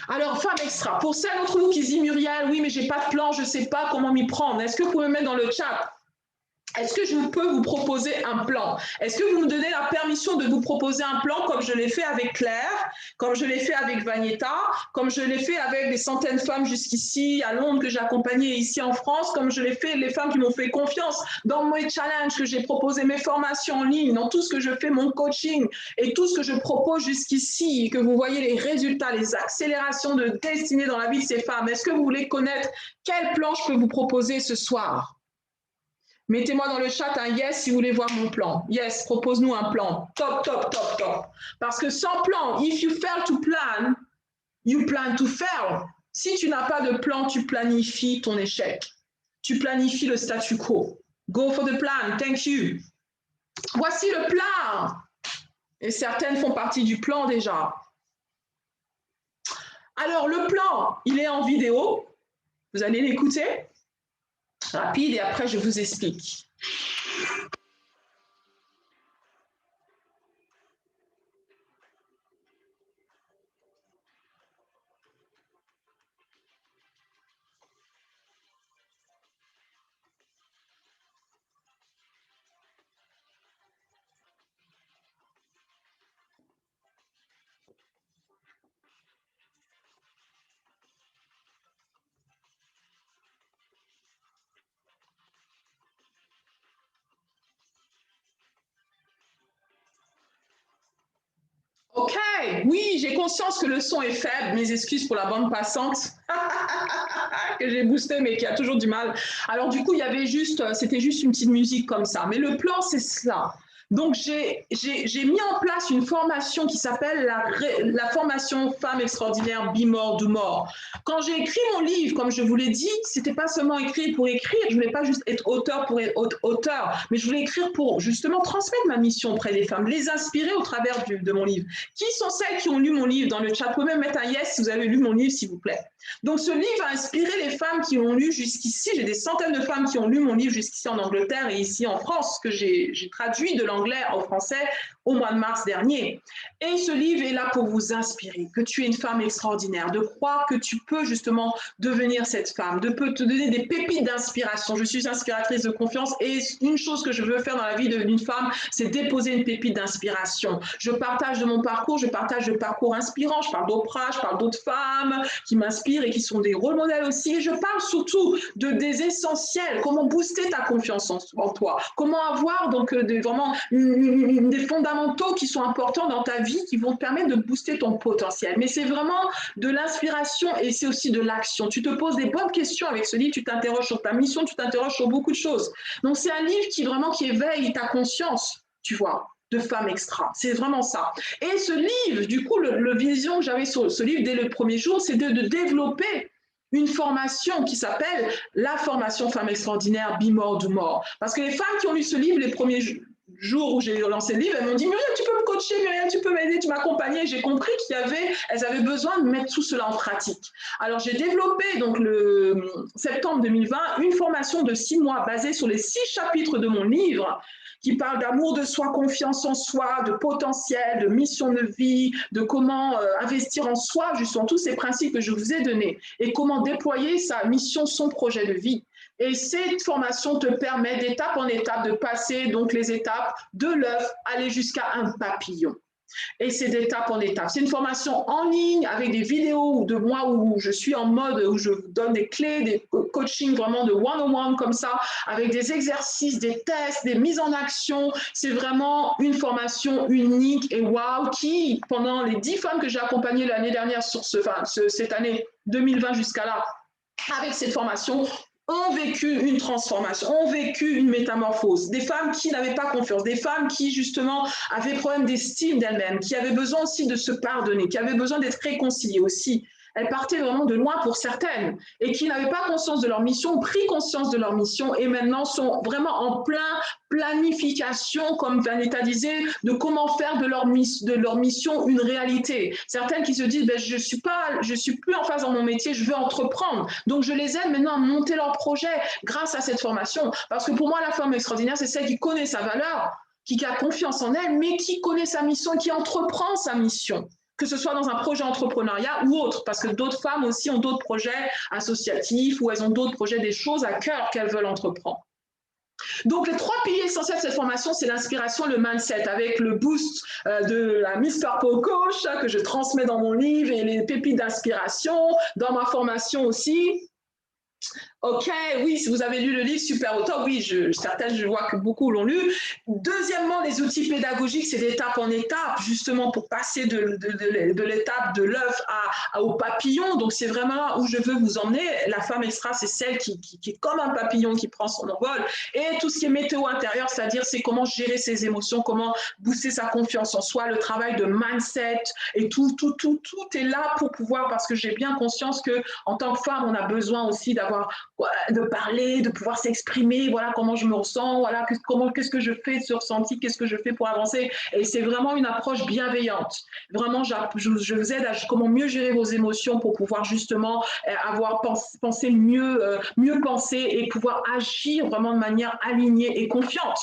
S1: Alors, femme extra, pour celles d'entre vous qui disent, Muriel, oui, mais j'ai pas de plan, je ne sais pas comment m'y prendre. Est-ce que vous pouvez me mettre dans le chat? Est-ce que je peux vous proposer un plan? Est-ce que vous me donnez la permission de vous proposer un plan comme je l'ai fait avec Claire, comme je l'ai fait avec Vagnetta, comme je l'ai fait avec des centaines de femmes jusqu'ici à Londres que j'ai accompagnées ici en France, comme je l'ai fait les femmes qui m'ont fait confiance dans mes challenges que j'ai proposé, mes formations en ligne, dans tout ce que je fais, mon coaching et tout ce que je propose jusqu'ici, que vous voyez les résultats, les accélérations de destinée dans la vie de ces femmes. Est-ce que vous voulez connaître quel plan je peux vous proposer ce soir? Mettez-moi dans le chat un yes si vous voulez voir mon plan. Yes, propose-nous un plan. Top, top, top, top. Parce que sans plan, if you fail to plan, you plan to fail. Si tu n'as pas de plan, tu planifies ton échec. Tu planifies le statu quo. Go for the plan. Thank you. Voici le plan. Et certaines font partie du plan déjà. Alors, le plan, il est en vidéo. Vous allez l'écouter. Rapide et après je vous explique. Ok, oui, j'ai conscience que le son est faible. Mes excuses pour la bande passante que j'ai boosté, mais qui a toujours du mal. Alors du coup, c'était juste une petite musique comme ça. Mais le plan, c'est cela. Donc, j'ai mis en place une formation qui s'appelle la formation Femme extraordinaire, Be More, Do More. Quand j'ai écrit mon livre, comme je vous l'ai dit, c'était pas seulement écrire pour écrire. Je voulais pas juste être auteur pour être auteur, mais je voulais écrire pour justement transmettre ma mission auprès des femmes, les inspirer au travers de mon livre. Qui sont celles qui ont lu mon livre dans le chat? Vous pouvez même mettre un yes si vous avez lu mon livre, s'il vous plaît. Donc, ce livre a inspiré les femmes qui ont lu jusqu'ici. J'ai des centaines de femmes qui ont lu mon livre jusqu'ici en Angleterre et ici en France, que j'ai traduit de l'anglais au français au mois de mars dernier. Et ce livre est là pour vous inspirer, que tu es une femme extraordinaire, de croire que tu peux justement devenir cette femme, de te donner des pépites d'inspiration. Je suis inspiratrice de confiance et une chose que je veux faire dans la vie d'une femme, c'est déposer une pépite d'inspiration. Je partage de mon parcours, je partage de parcours inspirants, je parle d'Oprah, je parle d'autres femmes qui m'inspirent et qui sont des rôles modèles aussi. Et je parle surtout des essentiels, comment booster ta confiance en toi, comment avoir donc vraiment des fondamentaux qui sont importants dans ta vie, qui vont te permettre de booster ton potentiel. Mais c'est vraiment de l'inspiration et c'est aussi de l'action. Tu te poses des bonnes questions avec ce livre, tu t'interroges sur ta mission, tu t'interroges sur beaucoup de choses. Donc c'est un livre qui éveille ta conscience, tu vois, de femme extra. C'est vraiment ça. Et ce livre, du coup, le vision que j'avais sur ce livre dès le premier jour, c'est de développer une formation qui s'appelle la formation Femmes extraordinaires, Be More, Do More. Parce que les femmes qui ont lu ce livre, les premiers jours où j'ai lancé le livre, elles m'ont dit « Muriel, tu peux me coacher, Muriel, tu peux m'aider, tu m'accompagner ». J'ai compris qu'elles avaient besoin de mettre tout cela en pratique. Alors, j'ai développé, donc, le septembre 2020, une formation de 6 mois basée sur les 6 chapitres de mon livre qui parle d'amour de soi, confiance en soi, de potentiel, de mission de vie, de comment investir en soi, justement tous ces principes que je vous ai donnés, et comment déployer sa mission, son projet de vie. Et cette formation te permet d'étape en étape de passer donc les étapes de l'œuf, aller jusqu'à un papillon. Et c'est d'étape en étape. C'est une formation en ligne avec des vidéos de moi où je suis en mode où je vous donne des clés, des coachings vraiment de one-on-one comme ça, avec des exercices, des tests, des mises en action. C'est vraiment une formation unique et waouh qui, pendant les 10 femmes que j'ai accompagnées l'année dernière sur cette année 2020 jusqu'à là, avec cette formation, ont vécu une transformation, ont vécu une métamorphose. Des femmes qui n'avaient pas confiance, des femmes qui justement avaient problème d'estime d'elles-mêmes, qui avaient besoin aussi de se pardonner, qui avaient besoin d'être réconciliées aussi. Elles partaient vraiment de loin pour certaines et qui n'avaient pas conscience de leur mission, ont pris conscience de leur mission et maintenant sont vraiment en plein planification, comme Vanessa disait, de comment faire de leur mission une réalité. Certaines qui se disent ben, je suis plus en phase dans mon métier, je veux entreprendre. Donc je les aide maintenant à monter leur projet grâce à cette formation. Parce que pour moi, la femme extraordinaire, c'est celle qui connaît sa valeur, qui a confiance en elle, mais qui connaît sa mission, qui entreprend sa mission, que ce soit dans un projet entrepreneuriat ou autre, parce que d'autres femmes aussi ont d'autres projets associatifs ou elles ont d'autres projets, des choses à cœur qu'elles veulent entreprendre. Donc, les 3 piliers essentiels de cette formation, c'est l'inspiration, le mindset, avec le boost de la Miss Purple Coach que je transmets dans mon livre et les pépites d'inspiration, dans ma formation aussi. Ok, oui, si vous avez lu le livre, super au top, oui, certaines, je vois que beaucoup l'ont lu. Deuxièmement, les outils pédagogiques, c'est d'étape en étape, justement pour passer de l'étape de l'œuf au papillon. Donc, c'est vraiment là où je veux vous emmener. La femme extra, c'est celle qui est comme un papillon qui prend son envol. Et tout ce qui est météo intérieur, c'est-à-dire c'est comment gérer ses émotions, comment booster sa confiance en soi, le travail de mindset et tout est là pour pouvoir, parce que j'ai bien conscience qu'en tant que femme, on a besoin aussi de parler, de pouvoir s'exprimer, voilà comment je me ressens, voilà qu'est-ce que je fais de ce ressenti, qu'est-ce que je fais pour avancer. Et c'est vraiment une approche bienveillante. Vraiment, je vous aide à comment mieux gérer vos émotions pour pouvoir justement avoir pensé mieux penser et pouvoir agir vraiment de manière alignée et confiante.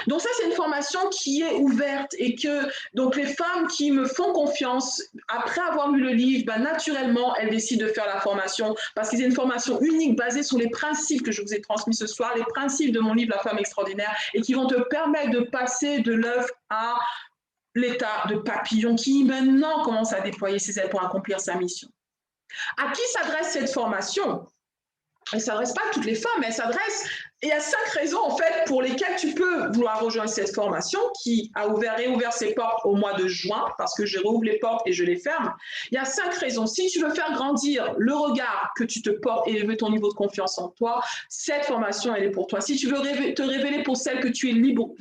S1: Donc ça, c'est une formation qui est ouverte et que donc les femmes qui me font confiance, après avoir lu le livre, ben, naturellement, elles décident de faire la formation parce que c'est une formation unique basée sur les principes que je vous ai transmis ce soir, les principes de mon livre La femme extraordinaire et qui vont te permettre de passer de l'œuf à l'état de papillon qui maintenant commence à déployer ses ailes pour accomplir sa mission. À qui s'adresse cette formation? Elle ne s'adresse pas à toutes les femmes, mais elle s'adresse, et il y a 5 raisons en fait pour lesquelles tu peux vouloir rejoindre cette formation qui a réouvert ses portes au mois de juin, parce que je réouvre les portes et je les ferme. Il y a 5 raisons. Si tu veux faire grandir le regard que tu te portes et élever ton niveau de confiance en toi, cette formation, elle est pour toi. Si tu veux te révéler pour celle que tu es libre,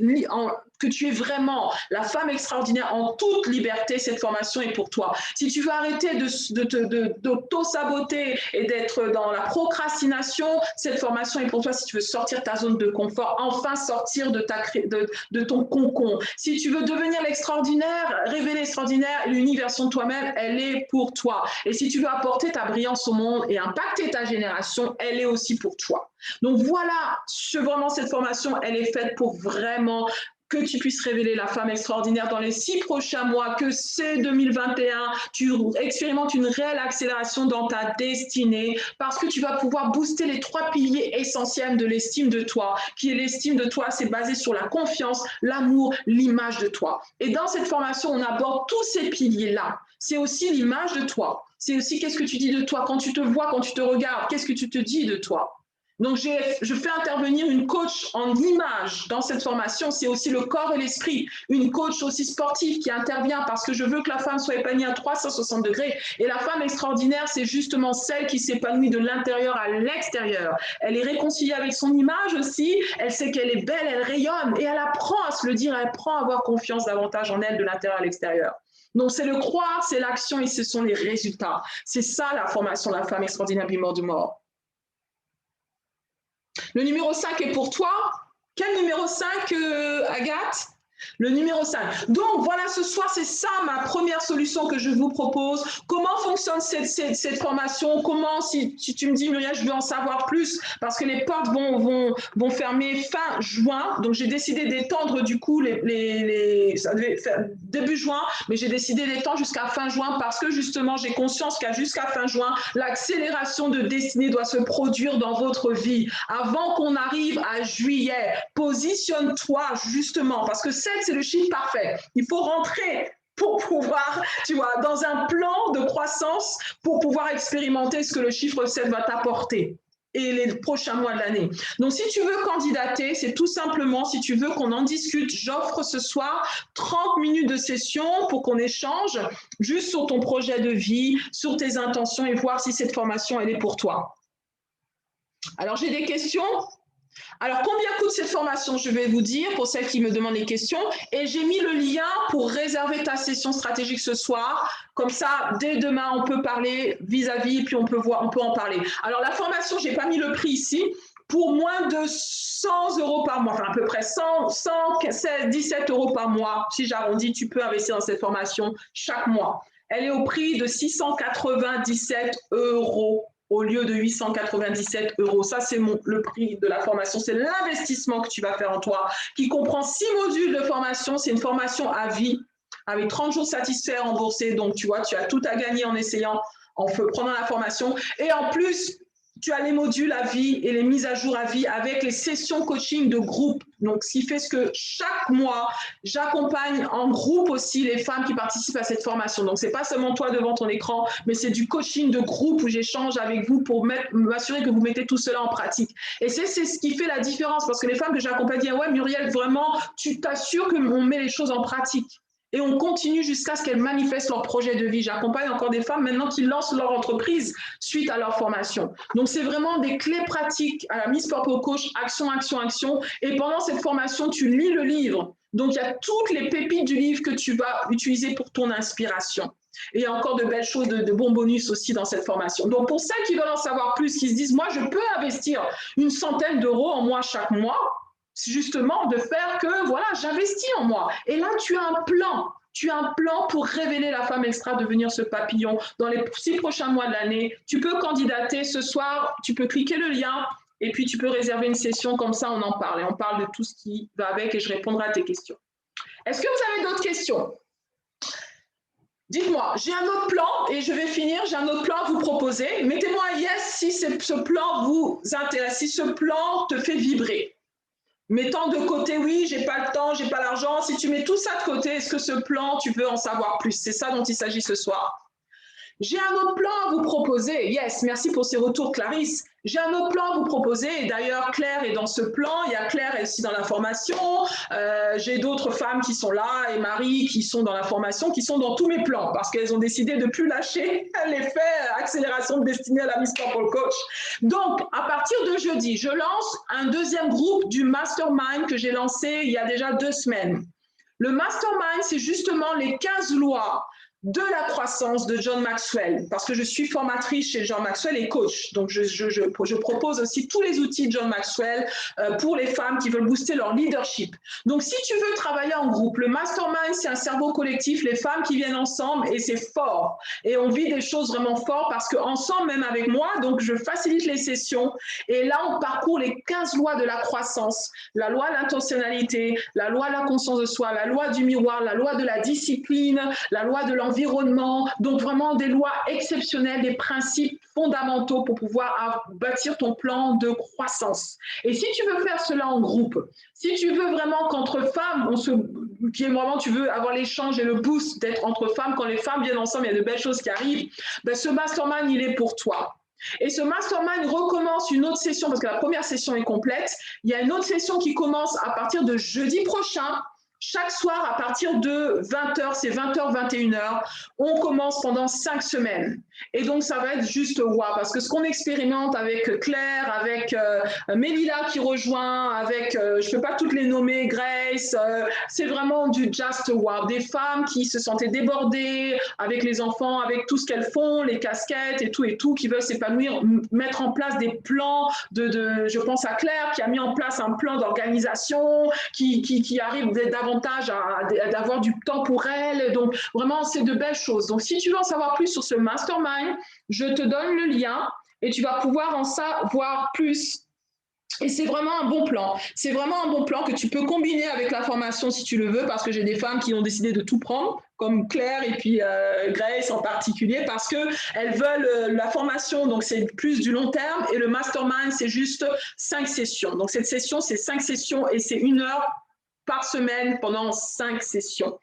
S1: que tu es vraiment la femme extraordinaire en toute liberté, cette formation est pour toi. Si tu veux arrêter d'auto-saboter et d'être dans la procrastination, cette formation est pour toi. Si tu veux sortir de ta zone de confort, enfin sortir de ton cocon. Si tu veux devenir l'extraordinaire, révéler l'extraordinaire, l'unique version de toi-même, elle est pour toi. Et si tu veux apporter ta brillance au monde et impacter ta génération, elle est aussi pour toi. Donc voilà, vraiment cette formation, elle est faite pour vraiment que tu puisses révéler la femme extraordinaire dans les 6 prochains mois, que c'est 2021, tu expérimentes une réelle accélération dans ta destinée parce que tu vas pouvoir booster les 3 piliers essentiels de l'estime de toi, qui est l'estime de toi, c'est basé sur la confiance, l'amour, l'image de toi. Et dans cette formation, on aborde tous ces piliers-là. C'est aussi l'image de toi. C'est aussi qu'est-ce que tu dis de toi quand tu te vois, quand tu te regardes, qu'est-ce que tu te dis de toi. Donc, je fais intervenir une coach en image dans cette formation. C'est aussi le corps et l'esprit. Une coach aussi sportive qui intervient parce que je veux que la femme soit épanouie à 360 degrés. Et la femme extraordinaire, c'est justement celle qui s'épanouit de l'intérieur à l'extérieur. Elle est réconciliée avec son image aussi. Elle sait qu'elle est belle, elle rayonne et elle apprend à se le dire. Elle apprend à avoir confiance davantage en elle de l'intérieur à l'extérieur. Donc, c'est le croire, c'est l'action et ce sont les résultats. C'est ça la formation de la femme extraordinaire du mort de mort. Le numéro 5 est pour toi. Quel numéro 5, Agathe? Le numéro 5. Donc, voilà, ce soir, c'est ça ma première solution que je vous propose. Comment fonctionne cette formation? Comment, si tu me dis, Muriel, je veux en savoir plus, parce que les portes vont fermer fin juin. Donc, j'ai décidé d'étendre, du coup, ça devait faire début juin, mais j'ai décidé d'étendre jusqu'à fin juin parce que, justement, j'ai conscience qu'à jusqu'à fin juin, l'accélération de destinée doit se produire dans votre vie. Avant qu'on arrive à juillet, positionne-toi, justement, parce que 7, c'est le chiffre parfait. Il faut rentrer pour pouvoir, tu vois, dans un plan de croissance pour pouvoir expérimenter ce que le chiffre 7 va t'apporter et les prochains mois de l'année. Donc, si tu veux candidater, c'est tout simplement, si tu veux qu'on en discute, j'offre ce soir 30 minutes de session pour qu'on échange juste sur ton projet de vie, sur tes intentions et voir si cette formation, elle est pour toi. Alors, j'ai des questions. Alors, combien coûte cette formation? Je vais vous dire pour celles qui me demandent les questions. Et j'ai mis le lien pour réserver ta session stratégique ce soir. Comme ça, dès demain, on peut parler vis-à-vis, puis on peut en parler. Alors, la formation, je n'ai pas mis le prix ici. Pour moins de 100 € par mois, enfin à peu près 117 € par mois, si j'arrondis, tu peux investir dans cette formation chaque mois. Elle est au prix de 697 € au lieu de 897 €. Ça, c'est le prix de la formation. C'est l'investissement que tu vas faire en toi, qui comprend 6 modules de formation. C'est une formation à vie, avec 30 jours satisfaits remboursés. Donc, tu vois, tu as tout à gagner en essayant, en prenant la formation. Et en plus, tu as les modules à vie et les mises à jour à vie avec les sessions coaching de groupe. Donc, ce qui fait que chaque mois, j'accompagne en groupe aussi les femmes qui participent à cette formation. Donc, ce n'est pas seulement toi devant ton écran, mais c'est du coaching de groupe où j'échange avec vous pour m'assurer que vous mettez tout cela en pratique. Et c'est ce qui fait la différence parce que les femmes que j'accompagne disent « Ouais, Muriel, vraiment, tu t'assures qu'on met les choses en pratique. » Et on continue jusqu'à ce qu'elles manifestent leur projet de vie. J'accompagne encore des femmes maintenant qui lancent leur entreprise suite à leur formation. Donc, c'est vraiment des clés pratiques à la Miss Purple Coach, action, action, action. Et pendant cette formation, tu lis le livre. Donc, il y a toutes les pépites du livre que tu vas utiliser pour ton inspiration. Et il y a encore de belles choses, de bons bonus aussi dans cette formation. Donc, pour celles qui veulent en savoir plus, qui se disent, moi, je peux investir une centaine d'euros en moi chaque mois, justement de faire que, voilà, j'investis en moi. Et là, tu as un plan. Tu as un plan pour révéler la femme extra, devenir ce papillon dans les 6 prochains mois de l'année. Tu peux candidater ce soir, tu peux cliquer le lien et puis tu peux réserver une session comme ça, on en parle. Et on parle de tout ce qui va avec et je répondrai à tes questions. Est-ce que vous avez d'autres questions? Dites-moi, j'ai un autre plan et je vais finir, j'ai un autre plan à vous proposer. Mettez-moi un yes si ce plan vous intéresse, si ce plan te fait vibrer. Mettant de côté, oui, j'ai pas le temps, j'ai pas l'argent. Si tu mets tout ça de côté, est-ce que ce plan, tu veux en savoir plus? C'est ça dont il s'agit ce soir. J'ai un autre plan à vous proposer. Yes, merci pour ces retours, Clarisse. J'ai un autre plan à vous proposer. Et d'ailleurs, Claire est dans ce plan. Il y a Claire aussi dans la formation. J'ai d'autres femmes qui sont là et Marie qui sont dans la formation, qui sont dans tous mes plans parce qu'elles ont décidé de ne plus lâcher l'effet accélération de destinée à la Miss Purple Coach. Donc, à partir de jeudi, je lance un deuxième groupe du Mastermind que j'ai lancé il y a déjà 2 semaines. Le Mastermind, c'est justement les 15 lois de la croissance de John Maxwell, parce que je suis formatrice chez John Maxwell et coach. Donc, je propose aussi tous les outils de John Maxwell pour les femmes qui veulent booster leur leadership. Donc, si tu veux travailler en groupe, le mastermind, c'est un cerveau collectif, les femmes qui viennent ensemble et c'est fort. Et on vit des choses vraiment fortes parce qu'ensemble, même avec moi, donc je facilite les sessions. Et là, on parcourt les 15 lois de la croissance, la loi de l'intentionnalité, la loi de la conscience de soi, la loi du miroir, la loi de la discipline, la loi de l'environnement, donc vraiment des lois exceptionnelles, des principes fondamentaux pour pouvoir bâtir ton plan de croissance. Et si tu veux faire cela en groupe, si tu veux vraiment qu'entre femmes, tu veux avoir l'échange et le boost d'être entre femmes, quand les femmes viennent ensemble, il y a de belles choses qui arrivent, ben ce mastermind, il est pour toi. Et ce mastermind recommence une autre session, parce que la première session est complète. Il y a une autre session qui commence à partir de jeudi prochain. chaque soir à partir de 20h, c'est 20h, 21h, on commence pendant 5 semaines. Et donc, ça va être juste waouh, parce que ce qu'on expérimente avec Claire, avec Mélila qui rejoint, avec, je ne peux pas toutes les nommer, Grace, c'est vraiment du just wow. Des femmes qui se sentaient débordées avec les enfants, avec tout ce qu'elles font, les casquettes et tout, qui veulent s'épanouir, mettre en place des plans je pense à Claire qui a mis en place un plan d'organisation, qui arrive davantage à d'avoir du temps pour elle. Donc, vraiment, c'est de belles choses. Donc, si tu veux en savoir plus sur ce mastermind, je te donne le lien et tu vas pouvoir en savoir plus. Et c'est vraiment un bon plan. C'est vraiment un bon plan que tu peux combiner avec la formation si tu le veux, parce que j'ai des femmes qui ont décidé de tout prendre, comme Claire et puis Grace en particulier, parce qu'elles veulent la formation, donc c'est plus du long terme, et le mastermind, c'est juste 5 sessions. Donc cette session, c'est 5 sessions et c'est 1 heure par semaine pendant 5 sessions.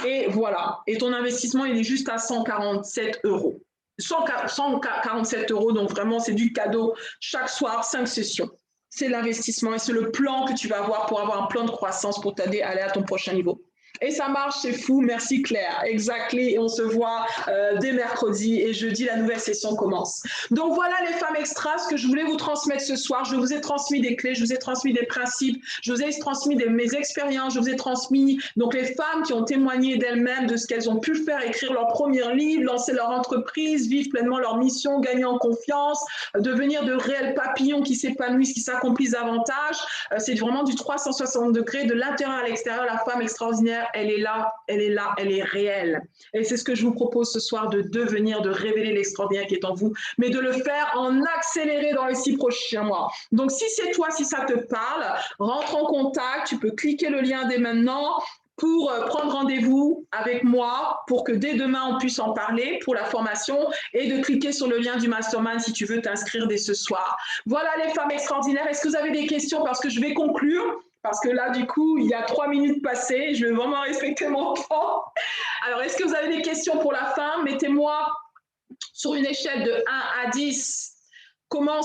S1: Et voilà. Et ton investissement, il est juste à 147 €. 147 €, donc vraiment, c'est du cadeau chaque soir, 5 sessions. C'est l'investissement et c'est le plan que tu vas avoir pour avoir un plan de croissance pour t'aider à aller à ton prochain niveau. Et ça marche, c'est fou. Merci Claire. Exactly. Et on se voit dès mercredi et jeudi, la nouvelle session commence. Donc voilà les femmes extras, ce que je voulais vous transmettre ce soir. Je vous ai transmis des clés, je vous ai transmis des principes, je vous ai transmis mes expériences, je vous ai transmis donc les femmes qui ont témoigné d'elles-mêmes, de ce qu'elles ont pu faire, écrire leur premier livre, lancer leur entreprise, vivre pleinement leur mission, gagner en confiance, devenir de réels papillons qui s'épanouissent, qui s'accomplissent davantage. C'est vraiment du 360 degrés, de l'intérieur à l'extérieur. La femme extraordinaire, elle est là, elle est là, elle est réelle. Et c'est ce que je vous propose ce soir, de devenir, de révéler l'extraordinaire qui est en vous, mais de le faire en accéléré dans les 6 prochains mois. Donc, si c'est toi, si ça te parle, rentre en contact, tu peux cliquer le lien dès maintenant pour prendre rendez-vous avec moi pour que dès demain, on puisse en parler pour la formation et de cliquer sur le lien du mastermind si tu veux t'inscrire dès ce soir. Voilà les femmes extraordinaires. Est-ce que vous avez des questions? Parce que je vais conclure. Parce que là, du coup, il y a 3 minutes passées. Je vais vraiment respecter mon temps. Alors, est-ce que vous avez des questions pour la fin? Mettez-moi sur une échelle de 1 à 10. Comment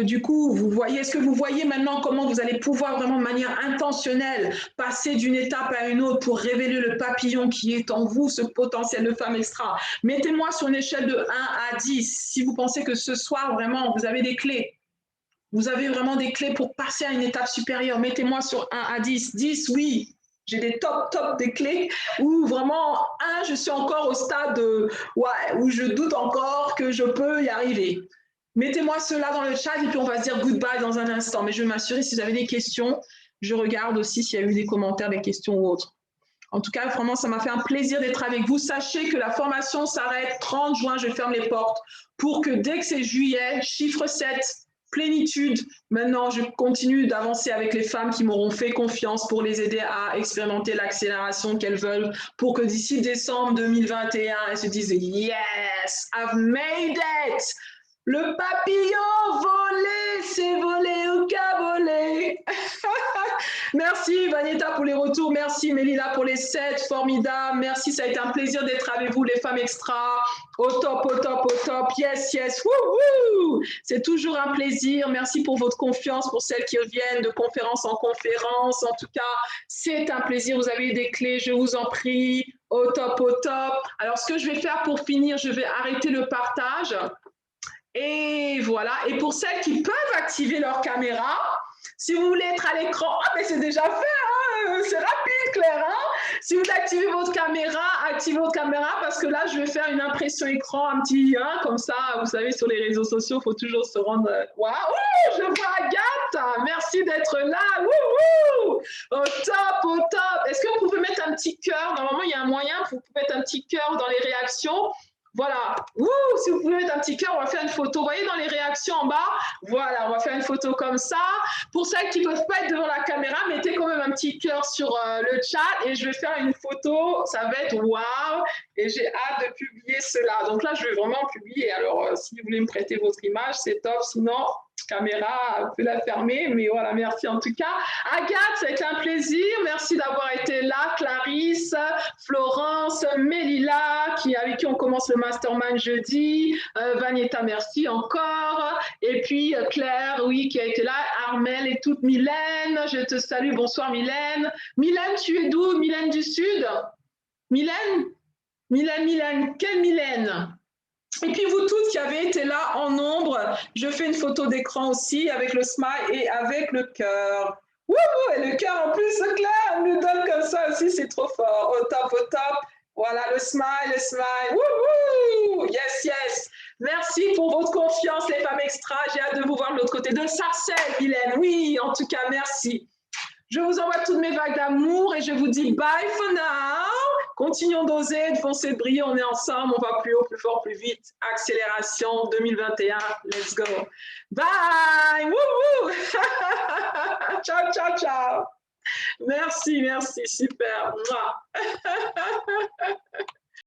S1: du coup, vous voyez, est-ce que vous voyez maintenant comment vous allez pouvoir vraiment de manière intentionnelle passer d'une étape à une autre pour révéler le papillon qui est en vous, ce potentiel de femme extra? Mettez-moi sur une échelle de 1 à 10 si vous pensez que ce soir, vraiment, vous avez des clés. Vous avez vraiment des clés pour passer à une étape supérieure. Mettez-moi sur 1 à 10. 10, oui, j'ai des top des clés. Ou vraiment, 1, je suis encore au stade où je doute encore que je peux y arriver. Mettez-moi cela dans le chat et puis on va se dire goodbye dans un instant. Mais je vais m'assurer si vous avez des questions. Je regarde aussi s'il y a eu des commentaires, des questions ou autres. En tout cas, vraiment, ça m'a fait un plaisir d'être avec vous. Sachez que la formation s'arrête 30 juin. Je ferme les portes pour que dès que c'est juillet, chiffre 7, plénitude. Maintenant, je continue d'avancer avec les femmes qui m'auront fait confiance pour les aider à expérimenter l'accélération qu'elles veulent pour que d'ici décembre 2021, elles se disent « Yes, I've made it !» Le papillon volé, c'est volé au cabolet. Merci Vanessa pour les retours. Merci Mélila pour les 7. Formidable. Merci, ça a été un plaisir d'être avec vous, les femmes extra. Au top, au top, au top. Yes, yes. Wouhou. C'est toujours un plaisir. Merci pour votre confiance, pour celles qui reviennent de conférence en conférence. En tout cas, c'est un plaisir. Vous avez eu des clés, je vous en prie. Au top, au top. Alors, ce que je vais faire pour finir, je vais arrêter le partage. Et voilà. Et pour celles qui peuvent activer leur caméra, si vous voulez être à l'écran, mais c'est déjà fait, hein, c'est rapide, Claire. Hein, si vous activez votre caméra, activez votre caméra parce que là, je vais faire une impression écran, un petit, comme ça, vous savez, sur les réseaux sociaux, il faut toujours se rendre. Waouh, je vois Agathe, merci d'être là. Wouhou, au top, au top. Est-ce que vous pouvez mettre un petit cœur? Normalement, il y a un moyen, vous pouvez mettre un petit cœur dans les réactions. Voilà, si vous pouvez mettre un petit cœur, on va faire une photo. Vous voyez dans les réactions en bas, voilà, on va faire une photo comme ça. Pour celles qui ne peuvent pas être devant la caméra, mettez quand même un petit cœur sur le chat et je vais faire une photo. Ça va être waouh et j'ai hâte de publier cela. Donc là, je vais vraiment publier. Alors, si vous voulez me prêter votre image, c'est top. Sinon, caméra, on peut la fermer, mais voilà, merci en tout cas. Agathe, ça a été un plaisir. Merci d'avoir été là. Clarisse, Florence, Mélila, avec qui on commence le mastermind jeudi. Vanieta, merci encore. Et puis Claire, oui, qui a été là. Armel et toute. Mylène, je te salue. Bonsoir Mylène. Mylène, tu es d'où? Mylène du Sud? Mylène? Mylène. Quelle Mylène? Et puis vous toutes qui avez été là en nombre, je fais une photo d'écran aussi avec le smile et avec le cœur. Wouhou, et le cœur en plus, Claire nous donne comme ça aussi, c'est trop fort. Au top, au top. Voilà, le smile. Wouhou, yes. Merci pour votre confiance, les femmes extra. J'ai hâte de vous voir de l'autre côté de Sarcelles, Mylène. Oui, en tout cas, merci. Je vous envoie toutes mes vagues d'amour et je vous dis bye for now. Continuons d'oser, de foncer, de briller. On est ensemble, on va plus haut, plus fort, plus vite. Accélération 2021, let's go. Bye. Wouhou. Ciao. Merci, super.